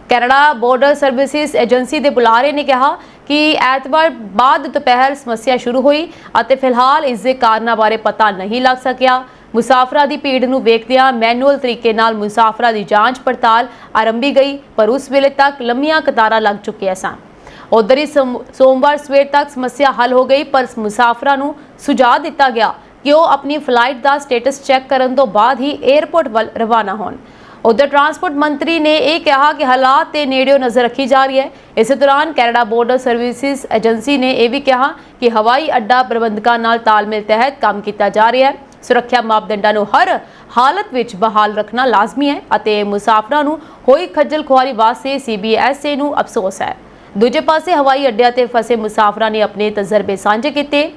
ਕੈਨੇਡਾ ਬੋਰਡਰ ਸਰਵਿਸਿਜ਼ ਏਜੰਸੀ ਦੇ ਬੁਲਾਰੇ ਨੇ ਕਿਹਾ ਕਿ ਐਤਵਾਰ ਬਾਅਦ ਦੁਪਹਿਰ ਸਮੱਸਿਆ ਸ਼ੁਰੂ ਹੋਈ ਅਤੇ ਫਿਲਹਾਲ ਇਸ ਦੇ ਕਾਰਨਾਂ ਬਾਰੇ ਪਤਾ ਨਹੀਂ ਲੱਗ ਸਕਿਆ। ਮੁਸਾਫਰਾਂ ਦੀ ਭੀੜ ਨੂੰ ਵੇਖਦਿਆਂ ਮੈਨੂਅਲ ਤਰੀਕੇ ਨਾਲ ਮੁਸਾਫਰਾਂ ਦੀ ਜਾਂਚ ਪੜਤਾਲ ਆਰੰਭੀ ਗਈ ਪਰ ਉਸ ਵੇਲੇ ਤੱਕ ਲੰਮੀਆਂ ਕਤਾਰਾਂ ਲੱਗ ਚੁੱਕੀਆਂ ਸਨ। ਉਧਰ ਹੀ ਸੋਮਵਾਰ ਸਵੇਰ ਤੱਕ ਸਮੱਸਿਆ ਹੱਲ ਹੋ ਗਈ ਪਰ ਮੁਸਾਫਰਾਂ ਨੂੰ ਸੁਝਾਅ ਦਿੱਤਾ ਗਿਆ ਕਿ ਉਹ ਆਪਣੀ ਫਲਾਈਟ ਦਾ ਸਟੇਟਸ ਚੈੱਕ ਕਰਨ ਤੋਂ ਬਾਅਦ ਹੀ 에ਅਰਪੋਰਟ ਵੱਲ ਰਵਾਨਾ ਹੋਣ। ਉਧਰ ਟਰਾਂਸਪੋਰਟ ਮੰਤਰੀ ਨੇ ਇਹ ਕਿਹਾ ਕਿ ਹਾਲਾਤ ਤੇ ਨੇੜਿਓਂ ਨਜ਼ਰ ਰੱਖੀ ਜਾ ਰਹੀ ਹੈ। ਇਸੇ ਦੌਰਾਨ ਕੈਨੇਡਾ ਬੋਰਡਰ ਸਰਵਿਸਿਜ਼ ਏਜੰਸੀ ਨੇ ਇਹ ਵੀ ਕਿਹਾ ਕਿ ਹਵਾਈ ਅੱਡਾ ਪ੍ਰਬੰਧਕਾਂ ਨਾਲ ਤਾਲਮੇਲ ਤਹਿਤ ਕੰਮ ਕੀਤਾ ਜਾ ਰਿਹਾ ਹੈ। ਸੁਰੱਖਿਆ ਮਾਪਦੰਡਾਂ ਨੂੰ ਹਰ ਹਾਲਤ ਵਿੱਚ ਬਹਾਲ ਰੱਖਣਾ ਲਾਜ਼ਮੀ ਹੈ ਅਤੇ ਮੁਸਾਫਰਾਂ ਨੂੰ ਹੋਈ ਖੱਜਲ ਖੁਆਰੀ ਵਾਸਤੇ CBSA ਨੂੰ ਅਫਸੋਸ ਹੈ। ਦੂਜੇ ਪਾਸੇ ਹਵਾਈ ਅੱਡਿਆਂ ਤੇ ਫਸੇ ਮੁਸਾਫਰਾਂ ਨੇ ਆਪਣੇ ਤਜਰਬੇ ਸਾਂਝੇ ਕੀਤੇ।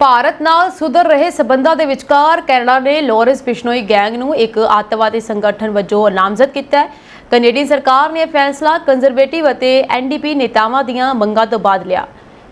ਭਾਰਤ ਨਾਲ ਸੁਧਰ ਰਹੇ ਸਬੰਧਾਂ ਦੇ ਵਿਚਕਾਰ ਕੈਨੇਡਾ ਨੇ ਲਾਰੈਂਸ ਬਿਸ਼ਨੋਈ ਗੈਂਗ ਨੂੰ ਇੱਕ ਅੱਤਵਾਦੀ ਸੰਗਠਨ ਵਜੋਂ ਨਾਮਜ਼ਦ ਕੀਤਾ ਹੈ। ਕੈਨੇਡੀਅਨ ਸਰਕਾਰ ਨੇ ਫੈਸਲਾ ਕੰਜ਼ਰਵੇਟਿਵ ਅਤੇ NDP ਨੇਤਾਵਾਂ ਦੀਆਂ ਮੰਗਾਂ ਤੋਂ ਬਾਅਦ ਲਿਆ।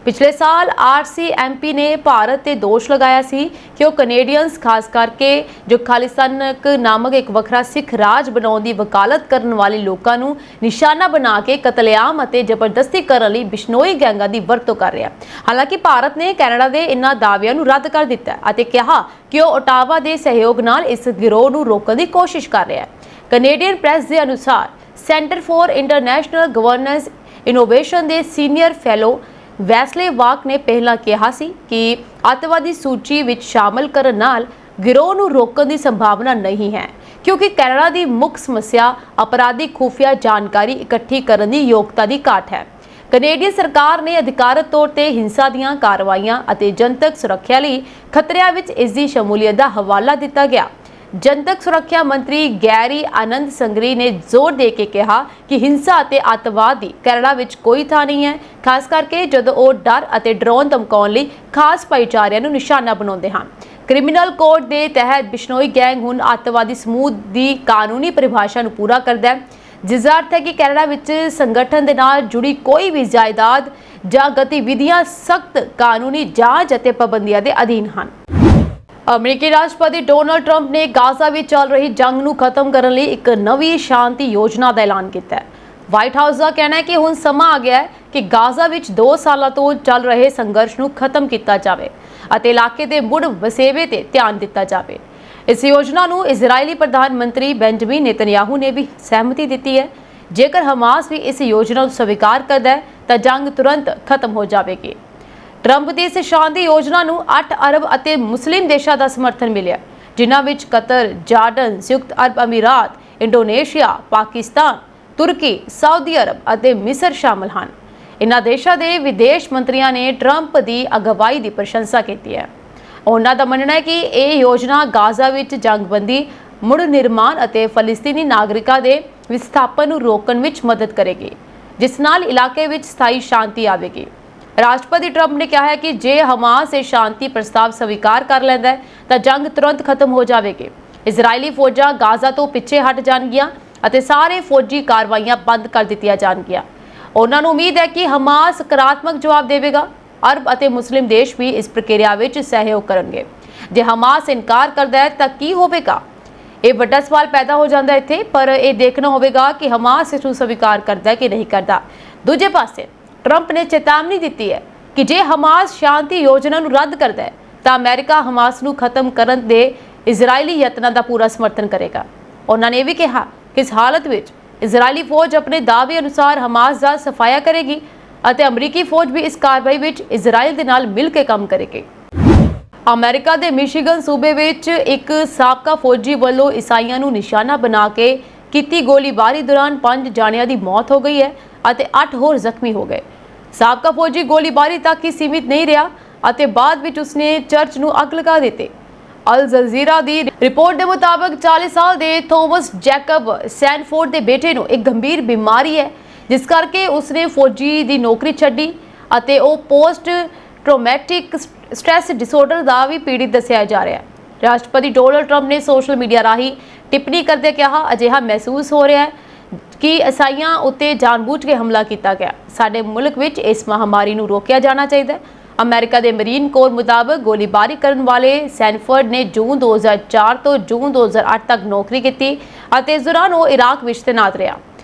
ਪਿਛਲੇ ਸਾਲ RCMP ਨੇ ਭਾਰਤ ਤੇ ਦੋਸ਼ ਲਗਾਇਆ ਸੀ ਕਿ ਉਹ ਕੈਨੇਡੀਅਨਸ ਖਾਸ ਕਰਕੇ ਜੋ ਖਾਲਿਸਤਾਨਕ ਨਾਮਕ ਇੱਕ ਵੱਖਰਾ ਸਿੱਖ ਰਾਜ ਬਣਾਉਣ ਦੀ ਵਕਾਲਤ ਕਰਨ ਵਾਲੇ ਲੋਕਾਂ ਨੂੰ ਨਿਸ਼ਾਨਾ ਬਣਾ ਕੇ ਕਤਲੇਆਮ ਅਤੇ ਜ਼ਬਰਦਸਤੀ ਕਰਨ ਲਈ ਬਿਸ਼ਨੋਈ ਗੈਂਗਾਂ ਦੀ ਵਰਤੋਂ ਕਰ ਰਿਹਾ। ਹਾਲਾਂਕਿ ਭਾਰਤ ਨੇ ਕੈਨੇਡਾ ਦੇ ਇਨ੍ਹਾਂ ਦਾਅਵਿਆਂ ਨੂੰ ਰੱਦ ਕਰ ਦਿੱਤਾ ਅਤੇ ਕਿਹਾ ਕਿ ਉਹ ਓਟਾਵਾ ਦੇ ਸਹਿਯੋਗ ਨਾਲ ਇਸ ਗਿਰੋਹ ਨੂੰ ਰੋਕਣ ਦੀ ਕੋਸ਼ਿਸ਼ ਕਰ ਰਿਹਾ ਹੈ। ਕੈਨੇਡੀਅਨ ਪ੍ਰੈਸ ਦੇ ਅਨੁਸਾਰ centre for international governance innovation ਦੇ ਸੀਨੀਅਰ ਫੈਲੋ ਵੈਸਲੇ ਵਾਕ ਨੇ ਪਹਿਲਾਂ ਕਿਹਾ ਸੀ ਕਿ ਅੱਤਵਾਦੀ ਸੂਚੀ ਵਿੱਚ ਸ਼ਾਮਲ ਕਰਨ ਨਾਲ ਗਿਰੋਹ ਨੂੰ ਰੋਕਣ ਦੀ ਸੰਭਾਵਨਾ ਨਹੀਂ ਹੈ, ਕਿਉਂਕਿ ਕੈਨੇਡਾ ਦੀ ਮੁੱਖ ਸਮੱਸਿਆ ਅਪਰਾਧੀ ਖੁਫੀਆ ਜਾਣਕਾਰੀ ਇਕੱਠੀ ਕਰਨ ਦੀ ਯੋਗਤਾ ਦੀ ਘਾਟ ਹੈ। ਕੈਨੇਡੀਅਨ ਸਰਕਾਰ ਨੇ ਅਧਿਕਾਰਤ ਤੌਰ ਤੇ ਹਿੰਸਾ ਦੀਆਂ ਕਾਰਵਾਈਆਂ ਅਤੇ ਜਨਤਕ ਸੁਰੱਖਿਆ ਲਈ ਖਤਰਿਆਂ ਵਿੱਚ ਇਸ ਦੀ ਸ਼ਮੂਲੀਅਤ ਦਾ ਹਵਾਲਾ ਦਿੱਤਾ ਗਿਆ। ਜਨਤਕ ਸੁਰੱਖਿਆ ਮੰਤਰੀ ਗੈਰੀ ਆਨੰਦ ਸੰਗਰੀ ਨੇ ਜ਼ੋਰ ਦੇ ਕੇ ਕਿਹਾ ਕਿ ਹਿੰਸਾ ਅਤੇ ਅੱਤਵਾਦ ਦੀ ਕੈਨੇਡਾ ਵਿੱਚ ਕੋਈ ਥਾਂ ਨਹੀਂ ਹੈ, ਖਾਸ ਕਰਕੇ ਜਦੋਂ ਉਹ ਡਰ ਅਤੇ ਡਰਾਉਣ ਧਮਕਾਉਣ ਲਈ ਖਾਸ ਭਾਈਚਾਰਿਆਂ ਨੂੰ ਨਿਸ਼ਾਨਾ ਬਣਾਉਂਦੇ ਹਨ। ਕ੍ਰਿਮੀਨਲ ਕੋਡ ਦੇ ਤਹਿਤ ਬਿਸ਼ਨੋਈ ਗੈਂਗ ਹੁਣ ਅੱਤਵਾਦੀ ਸਮੂਹ ਦੀ ਕਾਨੂੰਨੀ ਪਰਿਭਾਸ਼ਾ ਨੂੰ ਪੂਰਾ ਕਰਦਾ ਹੈ, ਜਿਸ ਦਾ ਅਰਥ ਹੈ ਕਿ ਕੈਨੇਡਾ ਵਿੱਚ ਸੰਗਠਨ ਦੇ ਨਾਲ ਜੁੜੀ ਕੋਈ ਵੀ ਜਾਇਦਾਦ ਜਾਂ ਗਤੀਵਿਧੀਆਂ ਸਖਤ ਕਾਨੂੰਨੀ ਜਾਂਚ ਅਤੇ ਪਾਬੰਦੀਆਂ ਦੇ ਅਧੀਨ ਹਨ। ਅਮਰੀਕੀ ਰਾਸ਼ਟਰਪਤੀ ਡੋਨਾਲਡ ਟਰੰਪ ਨੇ ਗਾਜ਼ਾ ਵਿੱਚ ਚੱਲ ਰਹੀ ਜੰਗ ਨੂੰ ਖਤਮ ਕਰਨ ਲਈ ਇੱਕ ਨਵੀਂ ਸ਼ਾਂਤੀ ਯੋਜਨਾ ਦਾ ਐਲਾਨ ਕੀਤਾ ਹੈ। ਵਾਈਟ ਹਾਊਸ ਦਾ ਕਹਿਣਾ ਹੈ ਕਿ ਹੁਣ ਸਮਾਂ ਆ ਗਿਆ ਹੈ ਕਿ ਗਾਜ਼ਾ ਵਿੱਚ 2 ਸਾਲਾਂ ਤੋਂ ਚੱਲ ਰਹੇ ਸੰਘਰਸ਼ ਨੂੰ ਖਤਮ ਕੀਤਾ ਜਾਵੇ ਅਤੇ ਇਲਾਕੇ ਦੇ ਮੁੜ ਵਸੇਵੇ ਤੇ ਧਿਆਨ ਦਿੱਤਾ ਜਾਵੇ। ਇਸ ਯੋਜਨਾ ਨੂੰ ਇਜ਼ਰਾਈਲੀ ਪ੍ਰਧਾਨ ਮੰਤਰੀ ਬੈਂਜਾਮਿਨ ਨੇਤਨਯਾਹੂ ਨੇ ਵੀ ਸਹਿਮਤੀ ਦਿੱਤੀ ਹੈ। ਜੇਕਰ ਹਮਾਸ ਵੀ ਇਸ ਯੋਜਨਾ ਨੂੰ ਸਵੀਕਾਰ ਕਰਦਾ ਹੈ ਤਾਂ ਜੰਗ ਤੁਰੰਤ ਖਤਮ ਹੋ ਜਾਵੇਗੀ। ਟਰੰਪ ਦੀ ਇਸ ਸ਼ਾਂਤੀ ਯੋਜਨਾ ਨੂੰ 8 ਅਰਬ ਅਤੇ ਮੁਸਲਿਮ ਦੇਸ਼ਾਂ ਦਾ ਸਮਰਥਨ ਮਿਲਿਆ, ਜਿਨ੍ਹਾਂ ਵਿੱਚ ਕਤਰ, ਜਾਰਡਨ, ਸੰਯੁਕਤ ਅਰਬ ਅਮੀਰਾਤ, ਇੰਡੋਨੇਸ਼ੀਆ, ਪਾਕਿਸਤਾਨ, ਤੁਰਕੀ, ਸਾਊਦੀ ਅਰਬ ਅਤੇ ਮਿਸਰ ਸ਼ਾਮਲ ਹਨ। ਇਨ੍ਹਾਂ ਦੇਸ਼ਾਂ ਦੇ ਵਿਦੇਸ਼ ਮੰਤਰੀਆਂ ਨੇ ਟਰੰਪ ਦੀ ਅਗਵਾਈ ਦੀ ਪ੍ਰਸ਼ੰਸਾ ਕੀਤੀ ਹੈ। ਉਹਨਾਂ ਦਾ ਮੰਨਣਾ ਹੈ ਕਿ ਇਹ ਯੋਜਨਾ ਗਾਜ਼ਾ ਵਿੱਚ ਜੰਗਬੰਦੀ, ਮੁੜ ਨਿਰਮਾਣ ਅਤੇ ਫਲਸਤੀਨੀ ਨਾਗਰਿਕਾਂ ਦੇ ਵਿਸਥਾਪਨ ਨੂੰ ਰੋਕਣ ਵਿੱਚ ਮਦਦ ਕਰੇਗੀ, ਜਿਸ ਨਾਲ ਇਲਾਕੇ ਵਿੱਚ ਸਥਾਈ ਸ਼ਾਂਤੀ ਆਵੇਗੀ। ਰਾਸ਼ਟਰਪਤੀ ਟਰੰਪ ਨੇ ਕਿਹਾ ਹੈ ਕਿ ਜੇ ਹਮਾਸ ਇਹ ਸ਼ਾਂਤੀ ਪ੍ਰਸਤਾਵ ਸਵੀਕਾਰ ਕਰ ਲੈਂਦਾ ਹੈ ਤਾਂ ਜੰਗ ਤੁਰੰਤ ਖਤਮ ਹੋ ਜਾਵੇਗੀ। ਇਜ਼ਰਾਈਲੀ ਫੌਜਾਂ ਗਾਜ਼ਾ ਤੋਂ ਪਿੱਛੇ ਹਟ ਜਾਣਗੀਆਂ ਅਤੇ ਸਾਰੇ ਫੌਜੀ ਕਾਰਵਾਈਆਂ ਬੰਦ ਕਰ ਦਿੱਤੀਆਂ ਜਾਣਗੀਆਂ। ਉਹਨਾਂ ਨੂੰ ਉਮੀਦ ਹੈ ਕਿ ਹਮਾਸ ਸਕਾਰਾਤਮਕ ਜਵਾਬ ਦੇਵੇਗਾ। ਅਰਬ ਅਤੇ ਮੁਸਲਿਮ ਦੇਸ਼ ਵੀ ਇਸ ਪ੍ਰਕਿਰਿਆ ਵਿੱਚ ਸਹਿਯੋਗ ਕਰਨਗੇ। ਜੇ ਹਮਾਸ ਇਨਕਾਰ ਕਰਦਾ ਹੈ ਤਾਂ ਕੀ ਹੋਵੇਗਾ? ਇਹ ਵੱਡਾ ਸਵਾਲ ਪੈਦਾ ਹੋ ਜਾਂਦਾ ਇੱਥੇ, ਪਰ ਇਹ ਦੇਖਣਾ ਹੋਵੇਗਾ ਕਿ ਹਮਾਸ ਇਸ ਨੂੰ ਸਵੀਕਾਰ ਕਰਦਾ ਹੈ ਕਿ ਨਹੀਂ ਕਰਦਾ। ਦੂਜੇ ਪਾਸੇ ਟਰੰਪ ਨੇ ਚੇਤਾਵਨੀ ਦਿੱਤੀ ਹੈ ਕਿ ਜੇ ਹਮਾਸ ਸ਼ਾਂਤੀ ਯੋਜਨਾ ਨੂੰ ਰੱਦ ਕਰਦਾ ਹੈ ਤਾਂ ਅਮਰੀਕਾ ਹਮਾਸ ਨੂੰ ਖਤਮ ਕਰਨ ਦੇ ਇਜ਼ਰਾਈਲੀ ਯਤਨਾਂ ਦਾ ਪੂਰਾ ਸਮਰਥਨ ਕਰੇਗਾ। ਉਹਨਾਂ ਨੇ ਇਹ ਵੀ ਕਿਹਾ ਕਿ ਇਸ ਹਾਲਤ ਵਿੱਚ ਇਜ਼ਰਾਈਲੀ ਫੌਜ ਆਪਣੇ ਦਾਅਵੇ ਅਨੁਸਾਰ ਹਮਾਸ ਦਾ ਸਫਾਇਆ ਕਰੇਗੀ ਅਤੇ ਅਮਰੀਕੀ ਫੌਜ ਵੀ ਇਸ ਕਾਰਵਾਈ ਵਿੱਚ ਇਜ਼ਰਾਈਲ ਦੇ ਨਾਲ ਮਿਲ ਕੇ ਕੰਮ ਕਰੇਗੀ। ਅਮਰੀਕਾ ਦੇ ਮਿਸ਼ੀਗਨ ਸੂਬੇ ਵਿੱਚ ਇੱਕ ਸਾਬਕਾ ਫੌਜੀ ਵੱਲੋਂ ਈਸਾਈਆਂ ਨੂੰ ਨਿਸ਼ਾਨਾ ਬਣਾ ਕੇ ਕੀਤੀ ਗੋਲੀਬਾਰੀ ਦੌਰਾਨ 5 ਜਾਣਿਆਂ ਦੀ ਮੌਤ ਹੋ ਗਈ ਹੈ ਅਤੇ 8 ਹੋਰ ਜ਼ਖਮੀ ਹੋ ਗਏ। ਸਾਬਕਾ ਫੌਜੀ ਗੋਲੀਬਾਰੀ ਤੱਕ ਹੀ ਸੀਮਿਤ ਨਹੀਂ ਰਿਹਾ ਅਤੇ ਬਾਅਦ ਵਿੱਚ ਉਸਨੇ ਚਰਚ ਨੂੰ ਅੱਗ ਲਗਾ ਦਿੱਤੀ। ਅਲ ਜਜ਼ੀਰਾ ਦੀ ਰਿਪੋਰਟ ਦੇ ਮੁਤਾਬਕ 40 ਸਾਲ ਦੇ ਥੋਮਸ ਜੈਕਬ ਸੈਨਫੋਰਡ ਦੇ ਬੇਟੇ ਨੂੰ ਇੱਕ ਗੰਭੀਰ ਬਿਮਾਰੀ ਹੈ, ਜਿਸ ਕਰਕੇ ਉਸਨੇ ਫੌਜੀ ਦੀ ਨੌਕਰੀ ਛੱਡੀ ਅਤੇ ਉਹ ਪੋਸਟ ਟਰੋਮੈਟਿਕ ਸਟ੍ਰੈਸ ਡਿਸਆਰਡਰ ਦਾ ਵੀ ਪੀੜਿਤ ਦੱਸਿਆ ਜਾ ਰਿਹਾ ਹੈ। ਰਾਸ਼ਟਰਪਤੀ ਡੋਨਾਲਡ ਟਰੰਪ ਨੇ ਸੋਸ਼ਲ ਮੀਡੀਆ ਰਾਹੀਂ ਟਿੱਪਣੀ ਕਰਦੇ ਕਿਹਾ, ਅਜਿਹਾ ਮਹਿਸੂਸ ਹੋ ਰਿਹਾ ਹੈ ਕਿ ਈਸਾਈਆਂ ਉੱਤੇ ਜਾਣਬੁੱਝ ਕੇ ਹਮਲਾ ਕੀਤਾ ਗਿਆ। ਸਾਡੇ ਮੁਲਕ ਵਿੱਚ ਇਸ ਮਹਾਮਾਰੀ ਨੂੰ ਰੋਕਿਆ ਜਾਣਾ ਚਾਹੀਦਾ ਹੈ। ਅਮਰੀਕਾ ਦੇ ਮਰੀਨ ਕੋਰ ਮੁਤਾਬਕ ਗੋਲੀਬਾਰੀ ਕਰਨ ਵਾਲੇ ਸੈਨਫੋਰਡ ਨੇ ਜੂਨ 2004 ਤੋਂ ਜੂਨ 2008 ਤੱਕ ਨੌਕਰੀ ਕੀਤੀ ਅਤੇ ਇਸ ਦੌਰਾਨ ਉਹ ਇਰਾਕ ਵਿੱਚ ਤੈਨਾਤ ਰਿਹਾ।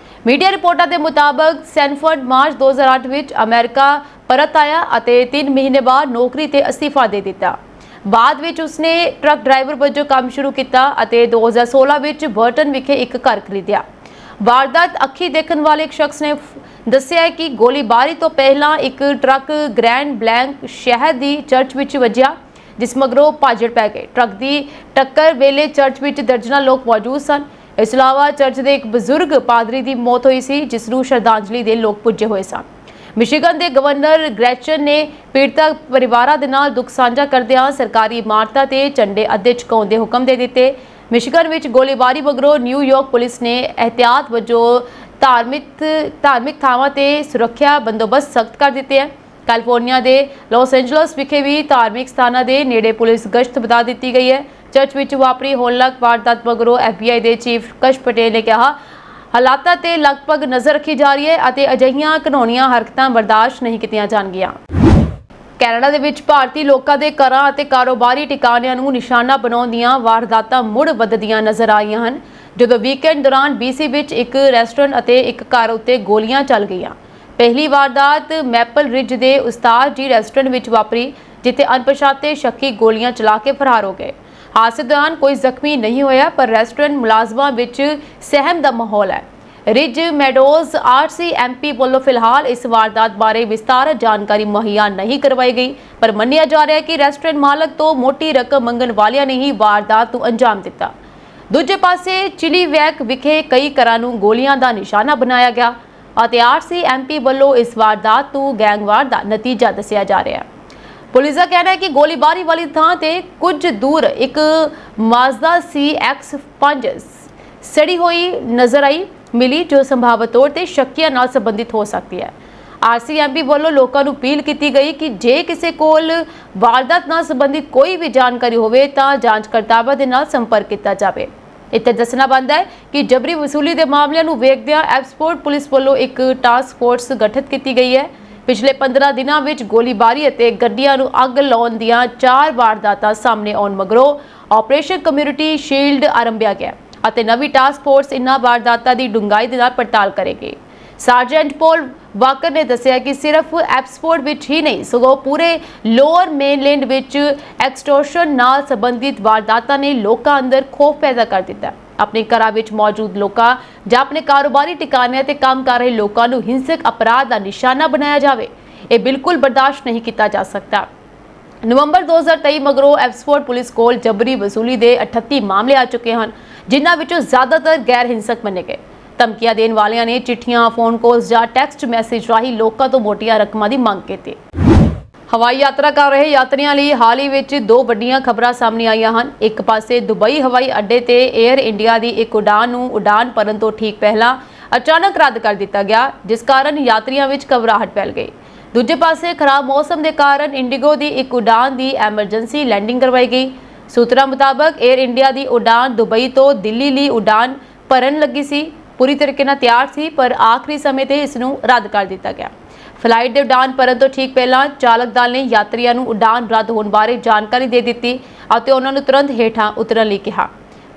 ਮੀਡੀਆ ਰਿਪੋਰਟਾਂ ਦੇ ਮੁਤਾਬਕ ਸੈਨਫੋਰਡ ਮਾਰਚ 2008 ਵਿੱਚ ਅਮਰੀਕਾ ਪਰਤ ਆਇਆ ਅਤੇ 3 ਮਹੀਨੇ ਬਾਅਦ ਨੌਕਰੀ ਤੇ ਅਸਤੀਫਾ ਦੇ ਦਿੱਤਾ। ਬਾਅਦ ਵਿੱਚ ਉਸਨੇ ਟਰੱਕ ਡਰਾਈਵਰ ਵਜੋਂ ਕੰਮ ਸ਼ੁਰੂ ਕੀਤਾ ਅਤੇ 2016 ਵਿੱਚ ਬਰਟਨ ਵਿਖੇ ਇੱਕ ਘਰ ਖਰੀਦਿਆ। ਵਾਰਦਾਤ ਅੱਖੀ ਦੇਖਣ ਵਾਲੇ ਇੱਕ ਸ਼ਖਸ ਨੇ ਦੱਸਿਆ ਹੈ ਕਿ ਗੋਲੀਬਾਰੀ ਤੋਂ ਪਹਿਲਾਂ ਇੱਕ ਟਰੱਕ ਗ੍ਰੈਂਡ ਬਲੈਂਕ ਸ਼ਹਿਰ ਦੀ ਚਰਚ ਵਿੱਚ ਵੱਜਿਆ, ਜਿਸ ਮਗਰੋਂ ਭਾਜੜ ਪੈ ਗਈ। ਟਰੱਕ ਦੀ ਟੱਕਰ ਵੇਲੇ ਚਰਚ ਵਿੱਚ ਦਰਜਨਾਂ ਲੋਕ ਮੌਜੂਦ ਸਨ। ਇਸ ਤੋਂ ਇਲਾਵਾ ਚਰਚ ਦੇ ਇੱਕ ਬਜ਼ੁਰਗ ਪਾਦਰੀ ਦੀ ਮੌਤ ਹੋਈ ਸੀ, ਜਿਸ ਨੂੰ ਸ਼ਰਧਾਂਜਲੀ ਦੇ ਲੋਕ ਪੁੱਜੇ ਹੋਏ ਸਨ। ਮਿਸ਼ੀਗਨ ਦੇ ਗਵਰਨਰ ਗ੍ਰੈਚਨ ਨੇ ਪੀੜਤਾ ਪਰਿਵਾਰਾਂ ਦੇ ਨਾਲ ਦੁੱਖ ਸਾਂਝਾ ਕਰਦਿਆਂ ਸਰਕਾਰੀ ਇਮਾਰਤਾਂ ਤੇ ਝੰਡੇ ਅੱਧੇ ਝੁਕਾਉਣ ਦੇ ਹੁਕਮ ਦੇ ਦਿੱਤੇ। ਮਿਸ਼ੀਗਨ ਵਿੱਚ ਗੋਲੀਬਾਰੀ ਮਗਰੋਂ ਨਿਊਯਾਰਕ ਪੁਲਿਸ ਨੇ ਇਹਤਿਆਤ ਵਜੋਂ ਧਾਰਮਿਕ ਥਾਵਾਂ ਤੇ ਸੁਰੱਖਿਆ ਬੰਦੋਬਸਤ ਸਖਤ ਕਰ ਦਿੱਤੇ ਹੈ। ਕੈਲੀਫੋਰਨੀਆ ਦੇ ਲਾਸ ਐਂਜਲਸ ਵਿਖੇ ਵੀ ਧਾਰਮਿਕ ਸਥਾਨਾਂ ਦੇ ਨੇੜੇ ਪੁਲਿਸ ਗਸ਼ਤ ਵਧਾ ਦਿੱਤੀ ਗਈ ਹੈ। ਚਰਚ ਵਿੱਚ ਵਾਪਰੀ ਹੋਲਕ ਵਾਰਦਾਤ ਮਗਰੋਂ FBI ਦੇ ਚੀਫ ਕਸ਼ ਪਟੇਲ ਨੇ ਕਿਹਾ, ਹਾਲਾਤਾਂ ਤੇ ਲਗਭਗ ਨਜ਼ਰ ਰੱਖੀ ਜਾ ਰਹੀ ਹੈ ਅਤੇ ਅਜਿਹੀਆਂ ਘਿਨੌਣੀਆਂ ਹਰਕਤਾਂ ਬਰਦਾਸ਼ਤ ਨਹੀਂ ਕੀਤੀਆਂ ਜਾਣਗੀਆਂ। ਕੈਨੇਡਾ ਦੇ ਵਿੱਚ ਭਾਰਤੀ ਲੋਕਾਂ ਦੇ ਘਰਾਂ ਅਤੇ ਕਾਰੋਬਾਰੀ ਟਿਕਾਣਿਆਂ ਨੂੰ ਨਿਸ਼ਾਨਾ ਬਣਾਉਣ ਦੀਆਂ ਵਾਰਦਾਤਾਂ ਮੁੜ ਵੱਧਦੀਆਂ ਨਜ਼ਰ ਆਈਆਂ ਹਨ, ਜਦੋਂ ਵੀਕਐਂਡ ਦੌਰਾਨ BC ਵਿੱਚ ਇੱਕ ਰੈਸਟੋਰੈਂਟ ਅਤੇ ਇੱਕ ਘਰ ਉੱਤੇ ਗੋਲੀਆਂ ਚੱਲ ਗਈਆਂ। ਪਹਿਲੀ ਵਾਰਦਾਤ ਮੈਪਲ ਰਿਜ ਦੇ ਉਸਤਾਦ ਜੀ ਰੈਸਟੋਰੈਂਟ ਵਿੱਚ ਵਾਪਰੀ, ਜਿੱਥੇ ਅਣਪਛਾਤੇ ਸ਼ੱਕੀ ਗੋਲੀਆਂ ਚਲਾ ਕੇ ਫਰਾਰ ਹੋ ਗਏ। ਹਾਦਸੇ ਦੌਰਾਨ ਕੋਈ ਜ਼ਖਮੀ ਨਹੀਂ ਹੋਇਆ, ਪਰ ਰੈਸਟੋਰੈਂਟ ਮੁਲਾਜ਼ਮਾਂ ਵਿੱਚ ਸਹਿਮ ਦਾ ਮਾਹੌਲ ਹੈ। ਰਿਜ ਮੈਡੋਜ਼ RCMP ਵੱਲੋਂ ਫਿਲਹਾਲ ਇਸ ਵਾਰਦਾਤ ਬਾਰੇ ਵਿਸਤਾਰਤ ਜਾਣਕਾਰੀ ਮੁਹੱਈਆ ਨਹੀਂ ਕਰਵਾਈ ਗਈ, ਪਰ ਮੰਨਿਆ ਜਾ ਰਿਹਾ ਹੈ ਕਿ ਰੈਸਟੋਰੈਂਟ ਮਾਲਕ ਤੋਂ ਮੋਟੀ ਰਕਮ ਮੰਗਣ ਵਾਲਿਆਂ ਨੇ ਹੀ ਵਾਰਦਾਤ ਨੂੰ ਅੰਜਾਮ ਦਿੱਤਾ। ਦੂਜੇ ਪਾਸੇ ਚਿਲੀਵੈਕ ਵਿਖੇ ਕਈ ਘਰਾਂ ਨੂੰ ਗੋਲੀਆਂ ਦਾ ਨਿਸ਼ਾਨਾ ਬਣਾਇਆ ਗਿਆ ਅਤੇ RCMP ਵੱਲੋਂ ਇਸ ਵਾਰਦਾਤ ਨੂੰ ਗੈਂਗਵਾਰ ਦਾ ਨਤੀਜਾ ਦੱਸਿਆ ਜਾ ਰਿਹਾ ਹੈ। ਪੁਲਿਸ ਦਾ ਕਹਿਣਾ ਹੈ ਕਿ ਗੋਲੀਬਾਰੀ ਵਾਲੀ ਥਾਂ ਤੇ ਕੁਝ ਦੂਰ ਇੱਕ ਮਾਜ਼ਦਾ CX-5 ਸੜੀ ਹੋਈ ਨਜ਼ਰ ਆਈ ਮਿਲੀ, ਜੋ ਸੰਭਾਵਤ ਤੌਰ ਤੇ ਸ਼ੱਕੀਆਂ ਨਾਲ ਸੰਬੰਧਿਤ ਹੋ ਸਕਦੀ ਹੈ। RCMP ਵੱਲੋਂ ਲੋਕਾਂ ਨੂੰ ਅਪੀਲ ਕੀਤੀ ਗਈ ਕਿ ਜੇ ਕਿਸੇ ਕੋਲ ਵਾਰਦਾਤ ਨਾਲ ਸੰਬੰਧਿਤ ਕੋਈ ਵੀ ਜਾਣਕਾਰੀ ਹੋਵੇ ਤਾਂ ਜਾਂਚਕਰਤਾਵਾਂ ਦੇ ਨਾਲ ਸੰਪਰਕ ਕੀਤਾ ਜਾਵੇ। ਇੱਥੇ ਦੱਸਣਾ ਬਣਦਾ ਹੈ ਕਿ ਜਬਰੀ ਵਸੂਲੀ ਦੇ ਮਾਮਲਿਆਂ ਨੂੰ ਵੇਖਦਿਆਂ ਐਪਸਪੋਰਟ ਪੁਲਿਸ ਵੱਲੋਂ ਇੱਕ ਟਾਸਕ ਫੋਰਸ ਗਠਿਤ ਕੀਤੀ ਗਈ ਹੈ। ਪਿਛਲੇ 15 ਦਿਨਾਂ ਵਿੱਚ ਗੋਲੀਬਾਰੀ ਅਤੇ ਗੱਡੀਆਂ ਨੂੰ ਅੱਗ ਲਾਉਣ ਦੀਆਂ 4 ਵਾਰਦਾਤਾਂ ਸਾਹਮਣੇ ਆਉਣ ਮਗਰੋਂ ਆਪਰੇਸ਼ਨ ਕਮਿਊਨਿਟੀ ਸ਼ੀਲਡ ਆਰੰਭਿਆ ਗਿਆ ਅਤੇ ਨਵੀਂ ਟਾਸਕ ਫੋਰਸ ਇਨ੍ਹਾਂ ਵਾਰਦਾਤਾਂ ਦੀ ਡੂੰਘਾਈ ਦੇ ਨਾਲ ਪੜਤਾਲ ਕਰੇਗੀ। ਸਾਰਜੈਂਟ ਪੌਲ ਵਾਕਰ ਨੇ ਦੱਸਿਆ ਕਿ ਸਿਰਫ ਐਪਸਪੋਰਟ ਵਿੱਚ ਹੀ ਨਹੀਂ ਸਗੋਂ ਪੂਰੇ ਲੋਅਰ ਮੇਨਲੈਂਡ ਵਿੱਚ ਐਕਸਟੋਰਸ਼ਨ ਨਾਲ ਸੰਬੰਧਿਤ ਵਾਰਦਾਤਾਂ ਨੇ ਲੋਕਾਂ ਅੰਦਰ ਖੌਫ ਪੈਦਾ ਕਰ ਦਿੱਤਾ। ਆਪਣੇ ਘਰਾਂ ਵਿੱਚ ਮੌਜੂਦ ਲੋਕਾਂ ਜਾਂ ਆਪਣੇ ਕਾਰੋਬਾਰੀ ਟਿਕਾਣਿਆਂ ਤੇ ਕੰਮ ਕਰ ਰਹੇ ਲੋਕਾਂ ਨੂੰ ਹਿੰਸਕ ਅਪਰਾਧ ਦਾ ਨਿਸ਼ਾਨਾ ਬਣਾਇਆ ਜਾਵੇ, ਇਹ ਬਿਲਕੁਲ ਬਰਦਾਸ਼ਤ ਨਹੀਂ ਕੀਤਾ ਜਾ ਸਕਦਾ। ਨਵੰਬਰ 2023 ਮਗਰੋਂ ਐਪਸਪੋਰਟ ਪੁਲਿਸ ਕੋਲ ਜਬਰੀ ਵਸੂਲੀ ਦੇ 38 ਮਾਮਲੇ ਆ ਚੁੱਕੇ ਹਨ, ਜਿਨ੍ਹਾਂ ਵਿੱਚੋਂ ਜ਼ਿਆਦਾਤਰ ਗੈਰ ਹਿੰਸਕ ਮੰਨੇ ਗਏ। ਧਮਕੀਆਂ ਦੇਣ ਵਾਲਿਆਂ ਨੇ ਚਿੱਠੀਆਂ, ਫੋਨ ਕਾਲਸ ਜਾਂ ਟੈਕਸਟ ਮੈਸੇਜ ਰਾਹੀਂ ਲੋਕਾਂ ਤੋਂ ਮੋਟੀਆਂ ਰਕਮਾਂ ਦੀ ਮੰਗ ਕੀਤੀ। ਹਵਾਈ ਯਾਤਰਾ ਕਰ ਰਹੇ ਯਾਤਰੀਆਂ ਲਈ ਹਾਲ ਹੀ ਵਿੱਚ 2 ਵੱਡੀਆਂ ਖਬਰਾਂ ਸਾਹਮਣੇ ਆਈਆਂ ਹਨ। ਇੱਕ ਪਾਸੇ ਦੁਬਈ ਹਵਾਈ ਅੱਡੇ ਤੇ 에ਅਰ ਇੰਡੀਆ ਦੀ ਇੱਕ ਉਡਾਨ ਨੂੰ ਉਡਾਨ ਭਰਨ ਤੋਂ ਠੀਕ ਪਹਿਲਾਂ ਅਚਾਨਕ ਰੱਦ ਕਰ ਦਿੱਤਾ ਗਿਆ, ਜਿਸ ਕਾਰਨ ਯਾਤਰੀਆਂ ਵਿੱਚ ਘਬਰਾਹਟ ਫੈਲ ਗਈ। ਦੂਜੇ ਪਾਸੇ ਖਰਾਬ ਮੌਸਮ ਦੇ ਕਾਰਨ ਇੰਡੀਗੋ ਦੀ ਇੱਕ ਉਡਾਨ ਦੀ ਐਮਰਜੈਂਸੀ ਲੈਂਡਿੰਗ ਕਰਵਾਈ ਗਈ। ਸੂਤਰਾਂ ਮੁਤਾਬਕ 에ਅਰ ਇੰਡੀਆ ਦੀ ਉਡਾਨ ਦੁਬਈ ਤੋਂ ਦਿੱਲੀ ਲਈ ਉਡਾਨ ਭਰਨ ਲੱਗੀ ਸੀ, ਪੂਰੀ ਤਰੀਕੇ ਨਾਲ ਤਿਆਰ ਸੀ, ਪਰ ਆਖਰੀ ਸਮੇਂ ਤੇ ਇਸ ਨੂੰ ਰੱਦ ਕਰ ਦਿੱਤਾ ਗਿਆ। ਫਲਾਈਟ ਦੇ ਉਡਾਨ ਭਰਨ ਤੋਂ ਠੀਕ ਪਹਿਲਾਂ ਚਾਲਕ ਦਲ ਨੇ ਯਾਤਰੀਆਂ ਨੂੰ ਉਡਾਨ ਰੱਦ ਹੋਣ ਬਾਰੇ ਜਾਣਕਾਰੀ ਦੇ ਦਿੱਤੀ ਅਤੇ ਉਹਨਾਂ ਨੂੰ ਤੁਰੰਤ ਹੇਠਾਂ ਉਤਰਨ ਲਈ ਕਿਹਾ।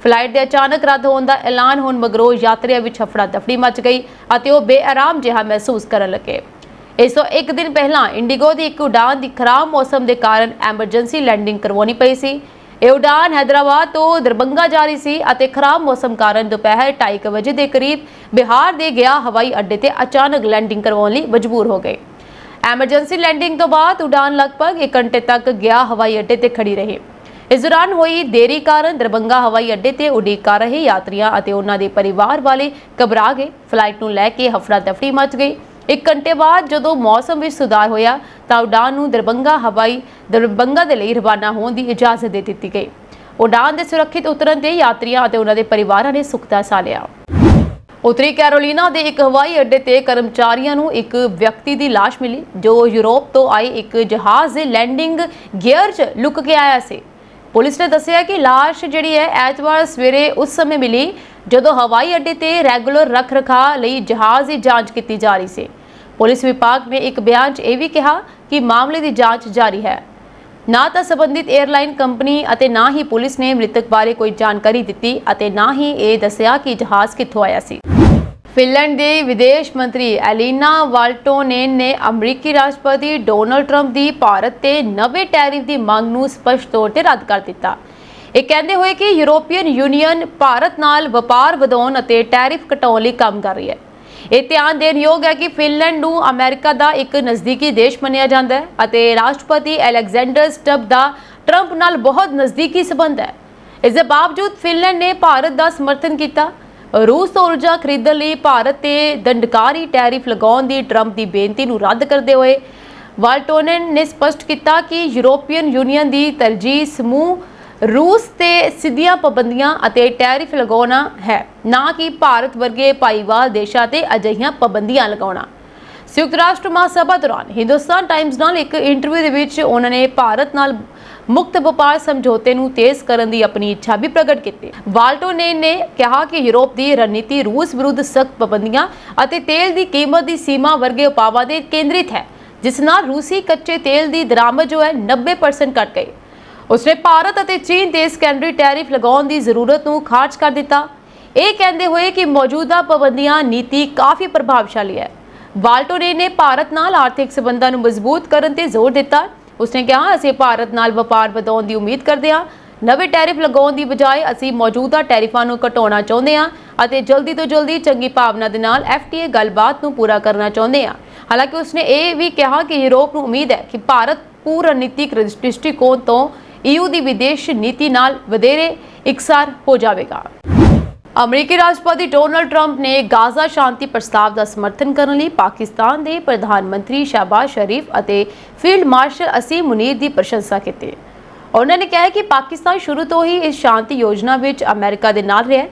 ਫਲਾਈਟ ਦੇ ਅਚਾਨਕ ਰੱਦ ਹੋਣ ਦਾ ਐਲਾਨ ਹੋਣ ਮਗਰੋਂ ਯਾਤਰੀਆਂ ਵਿੱਚ ਹਫੜਾ ਦਫੜੀ ਮਚ ਗਈ ਅਤੇ ਉਹ ਬੇਆਰਾਮ ਜਿਹਾ ਮਹਿਸੂਸ ਕਰਨ ਲੱਗੇ। ਇਸ ਤੋਂ ਇੱਕ ਦਿਨ ਪਹਿਲਾਂ ਇੰਡੀਗੋ ਦੀ ਇੱਕ ਉਡਾਨ ਦੀ ਖਰਾਬ ਮੌਸਮ ਦੇ ਕਾਰਨ ਐਮਰਜੈਂਸੀ ਲੈਂਡਿੰਗ ਕਰਵਾਉਣੀ ਪਈ ਸੀ। ਇਹ ਉਡਾਨ ਹੈਦਰਾਬਾਦ ਤੋਂ ਦਰਭੰਗਾ ਜਾ ਰਹੀ ਸੀ ਅਤੇ ਖਰਾਬ ਮੌਸਮ ਕਾਰਨ ਦੁਪਹਿਰ 2:30 ਵਜੇ ਦੇ ਕਰੀਬ ਬਿਹਾਰ ਦੇ ਗਿਆ ਹਵਾਈ ਅੱਡੇ ਤੇ ਅਚਾਨਕ ਲੈਂਡਿੰਗ ਕਰਵਾਉਣ ਲਈ ਮਜਬੂਰ ਹੋ ਗਏ। ਐਮਰਜੈਂਸੀ ਲੈਂਡਿੰਗ ਤੋਂ ਬਾਅਦ ਉਡਾਨ ਲਗਭਗ 1 ਘੰਟੇ ਤੱਕ ਗਿਆ ਹਵਾਈ ਅੱਡੇ ਤੇ ਖੜੀ ਰਹੀ। ਇਸ ਦੌਰਾਨ ਹੋਈ ਦੇਰੀ ਕਾਰਨ ਦਰਭੰਗਾ ਹਵਾਈ ਅੱਡੇ ਤੇ ਉਡੀਕ ਕਰ ਰਹੇ ਯਾਤਰੀਆਂ ਅਤੇ ਉਹਨਾਂ ਦੇ ਪਰਿਵਾਰ ਵਾਲੇ ਘਬਰਾ ਗਏ। ਫਲਾਈਟ ਨੂੰ ਲੈ ਕੇ ਹਫੜਾ ਦਫੜੀ ਮਚ ਗਈ। 1 ਘੰਟੇ ਬਾਅਦ ਜਦੋਂ ਮੌਸਮ ਵਿੱਚ ਸੁਧਾਰ ਹੋਇਆ ਤਾਂ ਉਡਾਨ ਨੂੰ ਦਰਭੰਗਾ ਦੇ ਲਈ ਰਵਾਨਾ ਹੋਣ ਦੀ ਇਜਾਜ਼ਤ ਦੇ ਦਿੱਤੀ ਗਈ। ਉਡਾਨ ਦੇ ਸੁਰੱਖਿਅਤ ਉਤਰਨ ਤੇ ਯਾਤਰੀਆਂ ਅਤੇ ਉਹਨਾਂ ਦੇ ਪਰਿਵਾਰਾਂ ਨੇ ਸੁੱਖ ਦਾ ਸਾਹ ਲਿਆ। ਉੱਤਰੀ ਕੈਰੋਲੀਨਾ ਦੇ ਇੱਕ ਹਵਾਈ ਅੱਡੇ ਤੇ ਕਰਮਚਾਰੀਆਂ ਨੂੰ ਇੱਕ ਵਿਅਕਤੀ ਦੀ ਲਾਸ਼ ਮਿਲੀ, ਜੋ ਯੂਰਪ ਤੋਂ ਆਏ ਇੱਕ ਜਹਾਜ਼ ਦੇ ਲੈਂਡਿੰਗ ਗੀਅਰ 'ਚ ਲੁਕ ਕੇ ਆਇਆ ਸੀ। ਪੁਲਿਸ ਨੇ ਦੱਸਿਆ ਕਿ ਲਾਸ਼ ਜਿਹੜੀ ਹੈ ਐਤਵਾਰ ਸਵੇਰੇ ਉਸ ਸਮੇਂ ਮਿਲੀ ਜਦੋਂ ਹਵਾਈ ਅੱਡੇ ਤੇ ਰੈਗੂਲਰ ਰੱਖ-ਰਖਾਅ ਲਈ ਜਹਾਜ਼ ਦੀ ਜਾਂਚ ਕੀਤੀ ਜਾ ਰਹੀ ਸੀ। ਪੁਲਿਸ ਵਿਭਾਗ ਨੇ ਇੱਕ ਬਿਆਨ 'ਚ ਇਹ ਵੀ ਕਿਹਾ ਕਿ ਮਾਮਲੇ ਦੀ ਜਾਂਚ ਜਾਰੀ ਹੈ। ਨਾ ਤਾਂ ਸੰਬੰਧਿਤ 에ਅਰਲਾਈਨ ਕੰਪਨੀ ਅਤੇ ਨਾ ਹੀ ਪੁਲਿਸ ਨੇ ਮ੍ਰਿਤਕ ਬਾਰੇ ਕੋਈ ਜਾਣਕਾਰੀ ਦਿੱਤੀ ਅਤੇ ਨਾ ਹੀ ਇਹ ਦੱਸਿਆ ਕਿ ਜਹਾਜ਼ ਕਿੱਥੋਂ ਆਇਆ ਸੀ। ਫਿਨਲੈਂਡ ਦੇ ਵਿਦੇਸ਼ ਮੰਤਰੀ ਐਲੀਨਾ ਵਾਲਟੋਨੇਨ ਨੇ ਅਮਰੀਕੀ ਰਾਸ਼ਟਰਪਤੀ ਡੋਨਾਲਡ ਟਰੰਪ ਦੀ ਭਾਰਤ ਤੇ ਨਵੇਂ ਟੈਰਿਫ ਦੀ ਮੰਗ ਨੂੰ ਸਪਸ਼ਟ ਤੌਰ ਤੇ ਰੱਦ ਕਰ ਦਿੱਤਾ। ਇਹ ਕਹਿੰਦੇ ਹੋਏ ਕਿ ਯੂਰੋਪੀਅਨ ਯੂਨੀਅਨ ਭਾਰਤ ਨਾਲ ਵਪਾਰ ਵਧਾਉਣ ਅਤੇ ਟੈਰਿਫ ਘਟਾਉਣ ਲਈ ਕੰਮ ਕਰ ਰਹੀ ਹੈ। ਇਹ ਧਿਆਨ ਦੇਣ ਯੋਗ ਹੈ ਕਿ ਫਿਨਲੈਂਡ ਨੂੰ ਅਮਰੀਕਾ ਦਾ ਇੱਕ ਨਜ਼ਦੀਕੀ ਦੇਸ਼ ਮੰਨਿਆ ਜਾਂਦਾ ਹੈ ਅਤੇ ਰਾਸ਼ਟਰਪਤੀ ਅਲੈਗਜ਼ੈਂਡਰ ਸਟੱਬ ਦਾ ਟਰੰਪ ਨਾਲ ਬਹੁਤ ਨਜ਼ਦੀਕੀ ਸਬੰਧ ਹੈ। ਇਸ ਦੇ ਬਾਵਜੂਦ ਫਿਨਲੈਂਡ ਨੇ ਭਾਰਤ ਦਾ ਸਮਰਥਨ ਕੀਤਾ। ਰੂਸ ਤੋਂ ਊਰਜਾ ਖਰੀਦਣ ਲਈ ਭਾਰਤ ਤੇ ਦੰਡਕਾਰੀ ਟੈਰਿਫ ਲਗਾਉਣ ਦੀ ਟਰੰਪ ਦੀ ਬੇਨਤੀ ਨੂੰ ਰੱਦ ਕਰਦੇ ਹੋਏ ਵਾਲਟੋਨੇਨ ਨੇ ਸਪਸ਼ਟ ਕੀਤਾ ਕਿ ਯੂਰੋਪੀਅਨ ਯੂਨੀਅਨ ਦੀ ਤਰਜੀਹ ਸਮੂਹ ਰੂਸ ਤੇ ਸਿੱਧੀਆਂ ਪਾਬੰਦੀਆਂ ਅਤੇ ਟੈਰਿਫ ਲਗਾਉਣਾ ਹੈ, ਨਾ ਕਿ ਭਾਰਤ ਵਰਗੇ ਭਾਈਵਾਲ ਦੇਸ਼ਾਂ ਤੇ ਅਜਿਹੀਆਂ ਪਾਬੰਦੀਆਂ ਲਗਾਉਣਾ। ਸੰਯੁਕਤ ਰਾਸ਼ਟਰ ਮਹਾਸਭਾ ਦੌਰਾਨ ਹਿੰਦੁਸਤਾਨ ਟਾਈਮਜ਼ ਨਾਲ ਇੱਕ ਇੰਟਰਵਿਊ ਦੇ ਵਿੱਚ ਉਹਨਾਂ ਨੇ ਭਾਰਤ ਨਾਲ ਮੁਕਤ ਵਪਾਰ ਸਮਝੌਤੇ ਨੂੰ ਤੇਜ਼ ਕਰਨ ਦੀ ਆਪਣੀ ਇੱਛਾ ਵੀ ਪ੍ਰਗਟ ਕੀਤੀ। ਵਾਲਟੋਨੇਨ ਨੇ ਕਿਹਾ ਕਿ ਯੂਰਪ ਦੀ ਰਣਨੀਤੀ ਰੂਸ ਵਿਰੁੱਧ ਸਖਤ ਪਾਬੰਦੀਆਂ ਅਤੇ ਤੇਲ ਦੀ ਕੀਮਤ ਦੀ ਸੀਮਾ ਵਰਗੇ ਉਪਾਵਾਂ ਤੇ ਕੇਂਦਰਿਤ ਹੈ, ਜਿਸ ਨਾਲ ਰੂਸੀ ਕੱਚੇ ਤੇਲ ਦੀ ਦਰਾਮਦ ਜੋ ਹੈ 90% ਘਟ ਗਈ। ਉਸਨੇ ਭਾਰਤ ਅਤੇ ਚੀਨ ਤੇ ਸੈਕੰਡਰੀ ਟੈਰਿਫ ਲਗਾਉਣ ਦੀ ਜ਼ਰੂਰਤ ਨੂੰ ਖਾਰਜ ਕਰ ਦਿੱਤਾ, ਇਹ ਕਹਿੰਦੇ ਹੋਏ ਕਿ ਮੌਜੂਦਾ ਪਾਬੰਦੀਆਂ ਨੀਤੀ ਕਾਫੀ ਪ੍ਰਭਾਵਸ਼ਾਲੀ ਹੈ। ਵਾਲਟੋਨੇਨ ਨੇ ਭਾਰਤ ਨਾਲ ਆਰਥਿਕ ਸਬੰਧਾਂ ਨੂੰ ਮਜ਼ਬੂਤ ਕਰਨ ਤੇ ਜ਼ੋਰ ਦਿੱਤਾ। ਉਸਨੇ ਕਿਹਾ, ਅਸੀਂ ਭਾਰਤ ਨਾਲ ਵਪਾਰ ਵਧਾਉਣ ਦੀ ਉਮੀਦ ਕਰਦੇ ਹਾਂ, ਨਵੇਂ ਟੈਰਿਫ ਲਗਾਉਣ ਦੀ ਬਜਾਏ ਅਸੀਂ ਮੌਜੂਦਾ ਟੈਰਿਫਾਂ ਨੂੰ ਘਟਾਉਣਾ ਚਾਹੁੰਦੇ ਹਾਂ ਅਤੇ ਜਲਦੀ ਤੋਂ ਜਲਦੀ ਚੰਗੀ ਭਾਵਨਾ ਦੇ ਨਾਲ FTA ਗੱਲਬਾਤ ਨੂੰ ਪੂਰਾ ਕਰਨਾ ਚਾਹੁੰਦੇ ਹਾਂ। ਹਾਲਾਂਕਿ ਉਸਨੇ ਇਹ ਵੀ ਕਿਹਾ ਕਿ ਯੂਰਪ ਨੂੰ ਉਮੀਦ ਹੈ ਕਿ ਭਾਰਤ ਪੂਰਨ ਰਣਨੀਤਿਕ ਦ੍ਰਿਸ਼ਟੀਕੋਣ ਤੋਂ EU ਦੀ ਵਿਦੇਸ਼ ਨੀਤੀ ਨਾਲ ਵਧੇਰੇ ਇਕਸਾਰ ਹੋ ਜਾਵੇਗਾ। ਅਮਰੀਕੀ ਰਾਸ਼ਟਰਪਤੀ ਡੋਨਾਲਡ ਟਰੰਪ ਨੇ ਗਾਜ਼ਾ ਸ਼ਾਂਤੀ ਪ੍ਰਸਤਾਵ ਦਾ ਸਮਰਥਨ ਕਰਨ ਲਈ ਪਾਕਿਸਤਾਨ ਦੇ ਪ੍ਰਧਾਨ ਮੰਤਰੀ ਸ਼ਹਿਬਾਜ਼ ਸ਼ਰੀਫ ਅਤੇ ਫੀਲਡ ਮਾਰਸ਼ਲ ਅਸੀਮ ਮੁਨੀਰ ਦੀ ਪ੍ਰਸ਼ੰਸਾ ਕੀਤੀ। ਉਹਨਾਂ ਨੇ ਕਿਹਾ ਕਿ ਪਾਕਿਸਤਾਨ ਸ਼ੁਰੂ ਤੋਂ ਹੀ ਇਸ ਸ਼ਾਂਤੀ ਯੋਜਨਾ ਵਿੱਚ ਅਮਰੀਕਾ ਦੇ ਨਾਲ ਰਿਹਾ ਹੈ।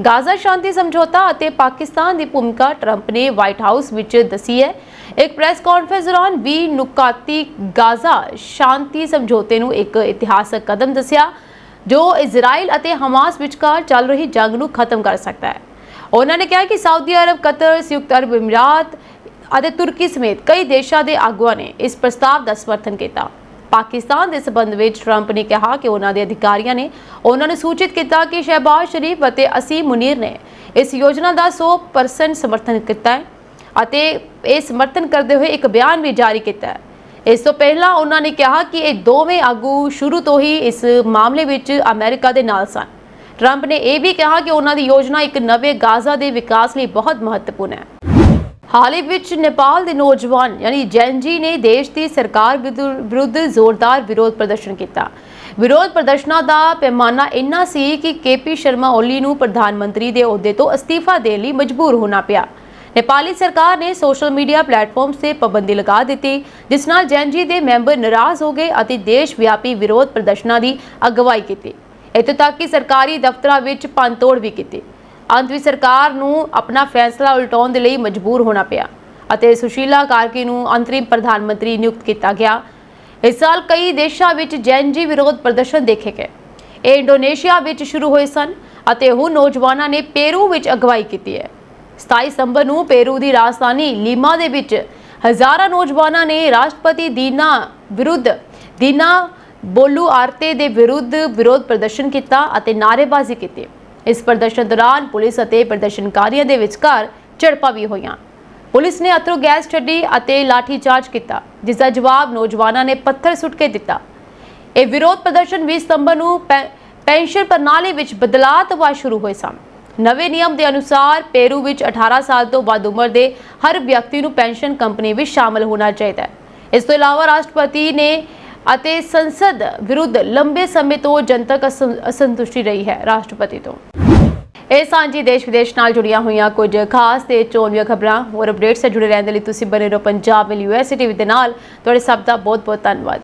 ਗਾਜ਼ਾ ਸ਼ਾਂਤੀ ਸਮਝੌਤਾ ਅਤੇ ਪਾਕਿਸਤਾਨ ਦੀ ਭੂਮਿਕਾ ਟਰੰਪ ਨੇ ਵਾਈਟ ਹਾਊਸ ਵਿੱਚ ਦੱਸੀ ਹੈ। ਇੱਕ ਪ੍ਰੈਸ ਕਾਨਫਰੰਸ ਦੌਰਾਨ 20 ਨੁਕਾਤੀ ਗਾਜ਼ਾ ਸ਼ਾਂਤੀ ਸਮਝੌਤੇ ਨੂੰ ਇੱਕ ਇਤਿਹਾਸਕ ਕਦਮ ਦੱਸਿਆ ਜੋ ਇਜ਼ਰਾਈਲ ਅਤੇ ਹਮਾਸ ਵਿਚਕਾਰ ਚੱਲ ਰਹੀ ਜੰਗ ਨੂੰ ਖਤਮ ਕਰ ਸਕਦਾ ਹੈ। ਉਹਨਾਂ ਨੇ ਕਿਹਾ ਕਿ ਸਾਊਦੀ ਅਰਬ, ਕਤਰ, ਸੰਯੁਕਤ ਅਰਬ ਅਮੀਰਾਤ ਅਤੇ ਤੁਰਕੀ ਸਮੇਤ ਕਈ ਦੇਸ਼ਾਂ ਦੇ ਆਗੂਆਂ ਨੇ ਇਸ ਪ੍ਰਸਤਾਵ ਦਾ ਸਮਰਥਨ ਕੀਤਾ। ਪਾਕਿਸਤਾਨ ਦੇ ਸਬੰਧ ਵਿੱਚ ਟਰੰਪ ਨੇ ਕਿਹਾ ਕਿ ਉਹਨਾਂ ਦੇ ਅਧਿਕਾਰੀਆਂ ਨੇ ਉਹਨਾਂ ਨੂੰ ਸੂਚਿਤ ਕੀਤਾ ਕਿ ਸ਼ਹਿਬਾਜ਼ ਸ਼ਰੀਫ ਅਤੇ ਅਸੀਮ ਮੁਨੀਰ ਨੇ ਇਸ ਯੋਜਨਾ ਦਾ 100% ਸਮਰਥਨ ਕੀਤਾ ਹੈ ਅਤੇ ਇਹ ਸਮਰਥਨ ਕਰਦੇ ਹੋਏ ਇੱਕ ਬਿਆਨ ਵੀ ਜਾਰੀ ਕੀਤਾ ਹੈ। ਇਸ ਤੋਂ ਪਹਿਲਾਂ ਉਹਨਾਂ ਨੇ ਕਿਹਾ ਕਿ ਇਹ ਦੋਵੇਂ ਆਗੂ ਸ਼ੁਰੂ ਤੋਂ ਹੀ ਇਸ ਮਾਮਲੇ ਵਿੱਚ ਅਮਰੀਕਾ ਦੇ ਨਾਲ ਸਨ। ਟਰੰਪ ਨੇ ਇਹ ਵੀ ਕਿਹਾ ਕਿ ਉਹਨਾਂ ਦੀ ਯੋਜਨਾ ਇੱਕ ਨਵੇਂ ਗਾਜ਼ਾ ਦੇ ਵਿਕਾਸ ਲਈ ਬਹੁਤ ਮਹੱਤਵਪੂਰਨ ਹੈ। ਹਾਲ ਹੀ ਵਿੱਚ ਨੇਪਾਲ ਦੇ ਨੌਜਵਾਨ ਯਾਨੀ ਜੈਨਜੀ ਨੇ ਦੇਸ਼ ਦੀ ਸਰਕਾਰ ਵਿਰੁੱਧ ਜ਼ੋਰਦਾਰ ਵਿਰੋਧ ਪ੍ਰਦਰਸ਼ਨ ਕੀਤਾ। ਵਿਰੋਧ ਪ੍ਰਦਰਸ਼ਨਾਂ ਦਾ ਪੈਮਾਨਾ ਇੰਨਾ ਸੀ ਕਿ KP ਸ਼ਰਮਾ ਓਲੀ ਨੂੰ ਪ੍ਰਧਾਨ ਮੰਤਰੀ ਦੇ ਅਹੁਦੇ ਤੋਂ ਅਸਤੀਫਾ ਦੇਣ ਲਈ ਮਜਬੂਰ ਹੋਣਾ ਪਿਆ। ਨੇਪਾਲੀ ਸਰਕਾਰ ਨੇ ਸੋਸ਼ਲ ਮੀਡੀਆ ਪਲੇਟਫਾਰਮਸ ਤੇ ਪਾਬੰਦੀ ਲਗਾ ਦਿੱਤੀ, ਜਿਸ ਨਾਲ ਜੈਨਜੀ ਦੇ ਮੈਂਬਰ ਨਾਰਾਜ਼ ਹੋ ਗਏ ਅਤੇ ਦੇਸ਼ ਵਿਆਪੀ ਵਿਰੋਧ ਪ੍ਰਦਰਸ਼ਨਾਂ ਦੀ ਅਗਵਾਈ ਕੀਤੀ। ਇੱਥੋਂ ਤੱਕ ਕਿ ਸਰਕਾਰੀ ਦਫ਼ਤਰਾਂ ਵਿੱਚ ਭੰਨਤੋੜ ਵੀ ਕੀਤੀ। ਅੰਤ ਵਿੱਚ ਸਰਕਾਰ ਨੂੰ ਆਪਣਾ ਫੈਸਲਾ ਉਲਟਾਉਣ ਦੇ ਲਈ ਮਜਬੂਰ ਹੋਣਾ ਪਿਆ ਅਤੇ ਸੁਸ਼ੀਲਾ ਕਾਰਕੀ ਨੂੰ ਅੰਤਰਿਮ ਪ੍ਰਧਾਨ ਮੰਤਰੀ ਨਿਯੁਕਤ ਕੀਤਾ ਗਿਆ। ਇਸ ਸਾਲ ਕਈ ਦੇਸ਼ਾਂ ਵਿੱਚ ਜੈਨਜੀ ਵਿਰੋਧ ਪ੍ਰਦਰਸ਼ਨ ਦੇਖੇ ਗਏ। ਇਹ ਇੰਡੋਨੇਸ਼ੀਆ ਵਿੱਚ ਸ਼ੁਰੂ ਹੋਏ ਸਨ ਅਤੇ ਹੁਣ ਨੌਜਵਾਨਾਂ ਨੇ ਪੇਰੂ ਵਿੱਚ ਅਗਵਾਈ ਕੀਤੀ ਹੈ। 27 ਸਤੰਬਰ ਨੂੰ ਪੇਰੂ ਦੀ ਰਾਜਧਾਨੀ ਲੀਮਾ ਦੇ ਵਿੱਚ ਹਜ਼ਾਰਾਂ ਨੌਜਵਾਨਾਂ ਨੇ ਰਾਸ਼ਟਰਪਤੀ ਦੀਨਾ ਬੋਲੂਆਰਤੇ ਦੇ ਵਿਰੁੱਧ ਵਿਰੋਧ ਪ੍ਰਦਰਸ਼ਨ ਕੀਤਾ ਅਤੇ ਨਾਅਰੇਬਾਜ਼ੀ ਕੀਤੀ। ਇਸ ਪ੍ਰਦਰਸ਼ਨ ਦੌਰਾਨ ਪੁਲਿਸ ਅਤੇ ਪ੍ਰਦਰਸ਼ਨਕਾਰੀਆਂ ਦੇ ਵਿਚਕਾਰ ਝੜਪਾਂ ਵੀ ਹੋਈਆਂ। ਪੁਲਿਸ ਨੇ ਅਥਰੂ ਗੈਸ ਛੱਡੀ ਅਤੇ ਲਾਠੀਚਾਰਜ ਕੀਤਾ, ਜਿਸ ਦਾ ਜਵਾਬ ਨੌਜਵਾਨਾਂ ਨੇ ਪੱਥਰ ਸੁੱਟ ਕੇ ਦਿੱਤਾ। ਇਹ ਵਿਰੋਧ ਪ੍ਰਦਰਸ਼ਨ 20 ਸਤੰਬਰ ਨੂੰ ਪੈਨਸ਼ਨ ਪ੍ਰਣਾਲੀ ਵਿੱਚ ਬਦਲਾਅ ਤੋਂ ਬਾਅਦ ਸ਼ੁਰੂ ਹੋਏ ਸਨ। ਨਵੇਂ ਨਿਯਮ ਦੇ ਅਨੁਸਾਰ ਪੇਰੂ ਵਿੱਚ 18 ਸਾਲ ਤੋਂ ਵੱਧ ਉਮਰ ਦੇ ਹਰ ਵਿਅਕਤੀ ਨੂੰ ਪੈਨਸ਼ਨ ਕੰਪਨੀ ਵਿੱਚ ਸ਼ਾਮਲ ਹੋਣਾ ਚਾਹੀਦਾ ਹੈ। ਇਸ ਤੋਂ ਇਲਾਵਾ ਰਾਸ਼ਟਰਪਤੀ ਨੇ ਅਤੇ ਸੰਸਦ ਵਿਰੁੱਧ ਲੰਬੇ ਸਮੇਂ ਤੋਂ ਜਨਤਕ ਅਸੰਤੁਸ਼ਟੀ ਰਹੀ ਹੈ। ਰਾਸ਼ਟਰਪਤੀ ਤੋਂ ਇਹ ਸਾਂਝੀ ਦੇਸ਼ ਵਿਦੇਸ਼ ਨਾਲ ਜੁੜੀਆਂ ਹੋਈਆਂ ਕੁਝ ਖਾਸ ਤੇ ਚੋਣਵੀਆਂ ਖਬਰਾਂ ਹੋਰ ਅਪਡੇਟਸ ਨਾਲ ਜੁੜੇ ਰਹਿਣ ਦੇ ਲਈ ਤੁਸੀਂ ਬਣੇ ਰਹੋ ਪੰਜਾਬ ਮਿਲ USA TV ਦੇ ਨਾਲ। ਤੁਹਾਡੇ ਸਭ ਦਾ ਬਹੁਤ ਬਹੁਤ ਧੰਨਵਾਦ।